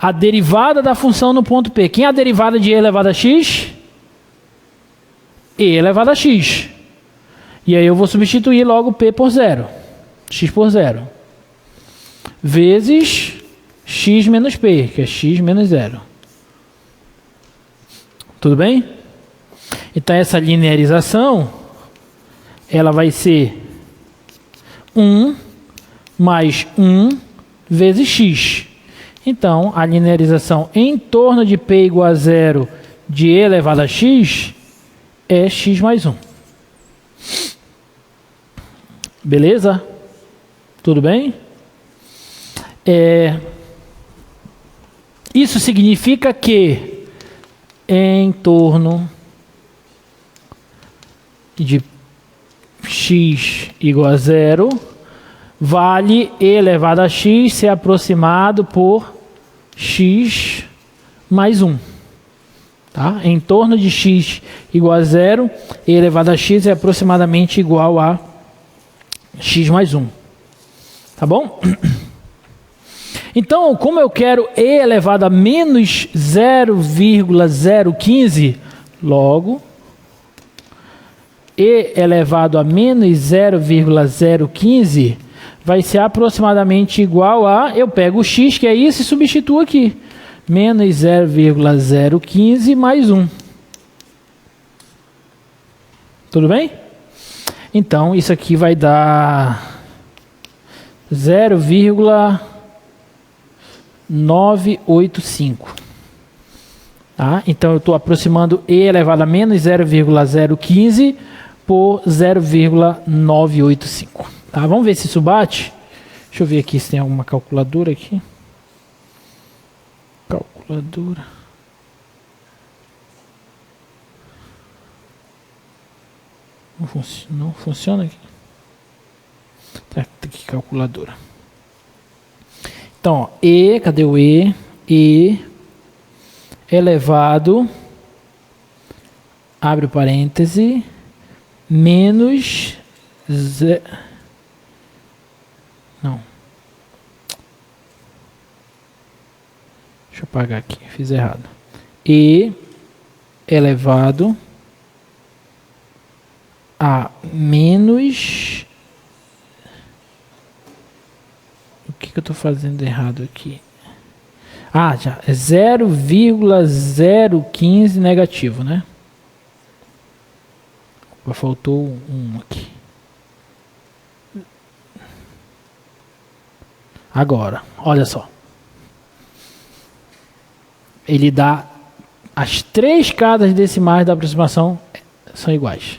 a derivada da função no ponto P. Quem é a derivada de E elevado a x? E elevado a x. E aí eu vou substituir logo P por 0. X por 0. Vezes x menos P, que é x menos 0. Tudo bem? Então essa linearização, ela vai ser 1 mais 1 vezes x. Então, a linearização em torno de P igual a 0 de E elevado a x é x mais 1. Beleza? Tudo bem? Isso significa que em torno de x igual a zero vale e elevado a x ser aproximado por x mais 1. Tá? Em torno de x igual a zero, e elevado a x é aproximadamente igual a x mais 1. Tá bom? Então, como eu quero e elevado a menos 0,015, logo, e elevado a menos 0,015 vai ser aproximadamente igual a, eu pego o x, que é isso, e substituo aqui. Menos 0,015 mais 1. Tudo bem? Então, isso aqui vai dar 0,985. Tá? Então, eu estou aproximando e elevado a menos 0,015 por 0,985. Tá? Vamos ver se isso bate. Deixa eu ver aqui se tem alguma calculadora aqui. Calculadora. Não funciona aqui. Tá aqui, calculadora. Então, ó, E, cadê o E? E elevado, abre o parêntese, menos não. Deixa eu apagar aqui, fiz errado. E elevado a menos... O que eu estou fazendo errado aqui? Ah, já. 0,015 negativo, né? Faltou um aqui. Agora, olha só. Ele dá... As três casas decimais da aproximação são iguais.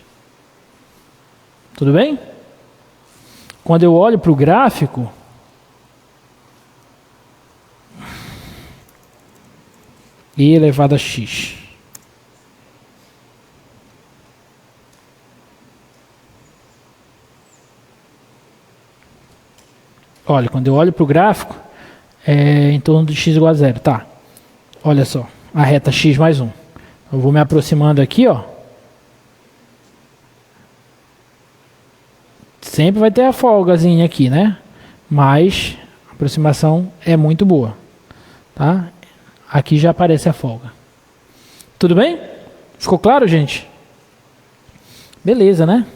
Tudo bem? Quando eu olho para o gráfico... E elevado a x. Olha, quando eu olho para o gráfico, é em torno de x igual a zero, tá? Olha só, a reta x mais 1. Eu vou me aproximando aqui, ó. Sempre vai ter a folgazinha aqui, né? Mas a aproximação é muito boa, tá? Aqui já aparece a folga. Tudo bem? Ficou claro, gente? Beleza, né?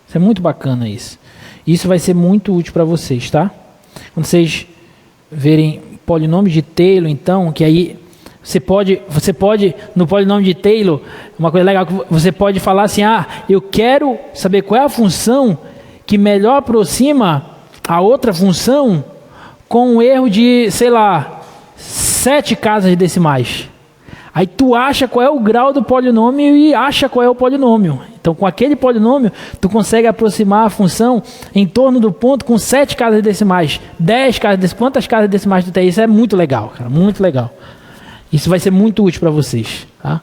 Isso é muito bacana isso. Isso vai ser muito útil para vocês, tá? Quando vocês verem polinômio de Taylor, então, que aí você pode no polinômio de Taylor, uma coisa legal, que você pode falar assim, eu quero saber qual é a função que melhor aproxima a outra função com um erro de, sei lá, 7 casas decimais. Aí tu acha qual é o grau do polinômio e acha qual é o polinômio. Então, com aquele polinômio, tu consegue aproximar a função em torno do ponto com 7 casas decimais, 10 casas decimais. Quantas casas decimais tu tem? Isso é muito legal, cara, muito legal. Isso vai ser muito útil para vocês, tá?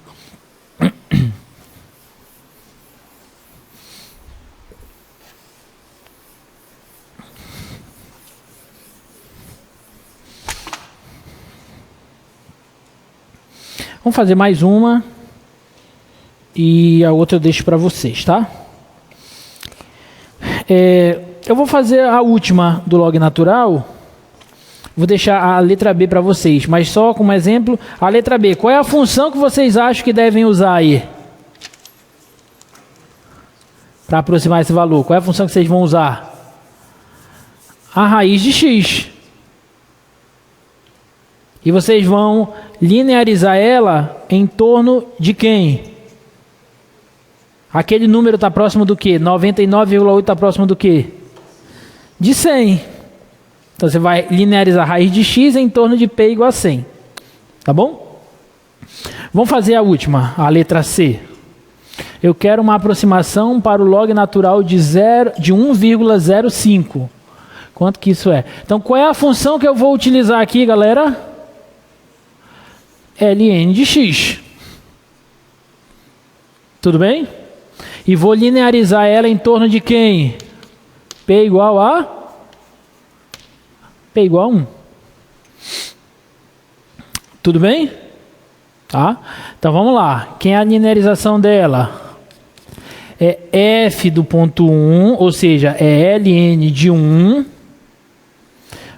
Vamos fazer mais uma e a outra eu deixo para vocês, tá? Eu vou fazer a última do log natural. Vou deixar a letra B para vocês, mas só como exemplo, a letra B. Qual é a função que vocês acham que devem usar aí? Para aproximar esse valor. Qual é a função que vocês vão usar? A raiz de x. E vocês vão linearizar ela em torno de quem? Aquele número está próximo do quê? 99,8 está próximo do quê? De 100. Então você vai linearizar a raiz de x em torno de p igual a 100. Tá bom? Vamos fazer a última, a letra C. Eu quero uma aproximação para o log natural de 1,05. Quanto que isso é? Então qual é a função que eu vou utilizar aqui, galera? ln de x. Tudo bem? E vou linearizar ela em torno de quem? P igual a? P igual a 1. Tudo bem? Tá? Então vamos lá. Quem é a linearização dela? É f do ponto 1, ou seja, é ln de 1,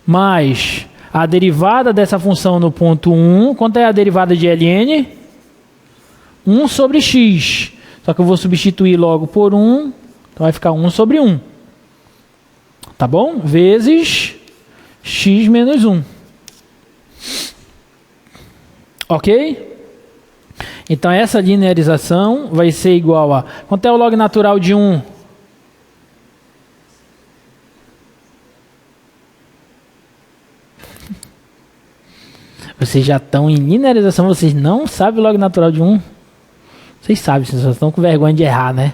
mais a derivada dessa função no ponto 1. Quanto é a derivada de ln? 1 sobre x. Só que eu vou substituir logo por 1, então vai ficar 1 sobre 1. Tá bom? Vezes x menos 1. Ok? Então essa linearização vai ser igual a... Quanto é o log natural de 1? Vocês já estão em linearização, vocês não sabem o log natural de 1? Vocês sabem, vocês só estão com vergonha de errar, né?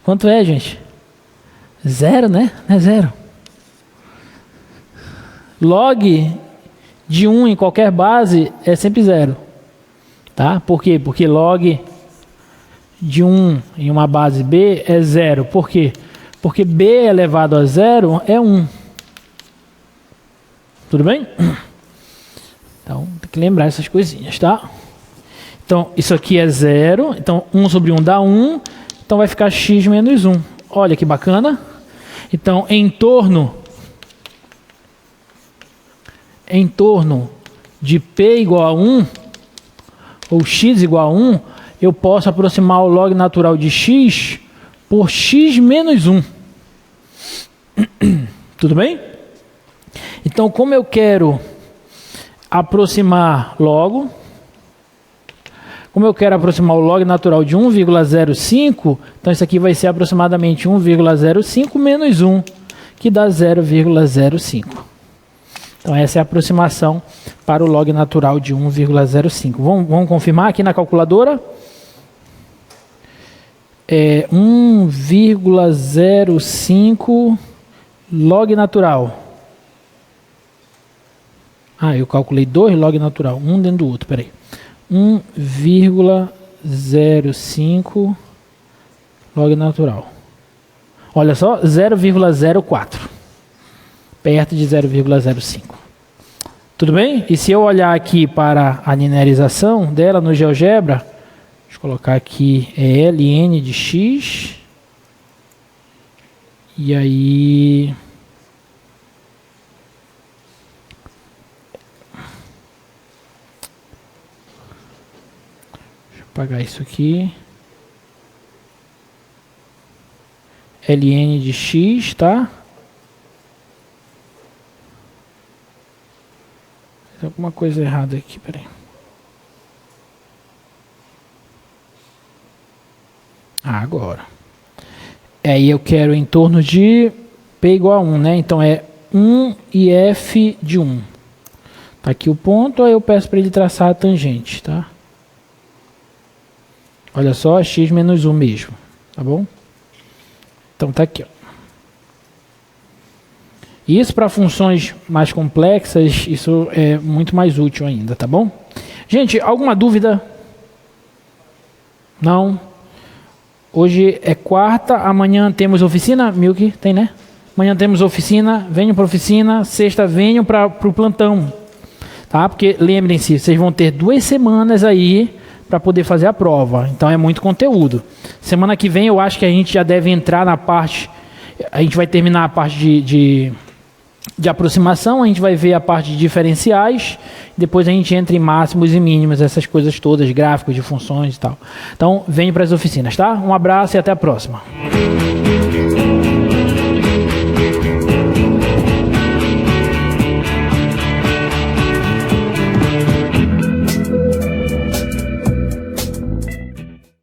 Quanto é, gente? 0, né? Não é 0. Log de 1 em qualquer base é sempre 0. Tá? Por quê? Porque log de 1 em uma base B é 0. Por quê? Porque B elevado a 0 é 1. Tudo bem? Então, tem que lembrar essas coisinhas, tá? Então, isso aqui é 0. Então, 1 sobre 1 dá 1. Então, vai ficar x menos 1. Olha que bacana. Então, em torno de P igual a 1, ou x igual a 1, eu posso aproximar o log natural de x por x menos 1. Tudo bem? Então, como eu quero aproximar logo... Como eu quero aproximar o log natural de 1,05, então isso aqui vai ser aproximadamente 1,05 menos 1, que dá 0,05. Então essa é a aproximação para o log natural de 1,05. Vamos confirmar aqui na calculadora? É 1,05 log natural. Ah, eu calculei 2 log natural, um dentro do outro, peraí. 1,05 log natural. Olha só, 0,04. Perto de 0,05. Tudo bem? E se eu olhar aqui para a linearização dela no GeoGebra, deixa eu colocar aqui ln de x. E aí... apagar isso aqui. ln de x, tá? Tem alguma coisa errada aqui, peraí. Agora. Aí eu quero em torno de P igual a 1, né? Então é 1 e f de 1. Tá aqui o ponto, aí eu peço para ele traçar a tangente, tá? Olha só, x menos 1 mesmo, tá bom? Então tá aqui, ó. Isso para funções mais complexas, isso é muito mais útil ainda, tá bom? Gente, alguma dúvida? Não? Hoje é quarta, amanhã temos oficina, Milk, tem, né? Amanhã temos oficina, venham para a oficina, sexta venham para o plantão, tá? Porque lembrem-se, vocês vão ter 2 semanas aí para poder fazer a prova. Então é muito conteúdo. Semana que vem eu acho que a gente já deve entrar na parte... A gente vai terminar a parte de aproximação, a gente vai ver a parte de diferenciais, depois a gente entra em máximos e mínimos, essas coisas todas, gráficos de funções e tal. Então, venham para as oficinas, tá? Um abraço e até a próxima.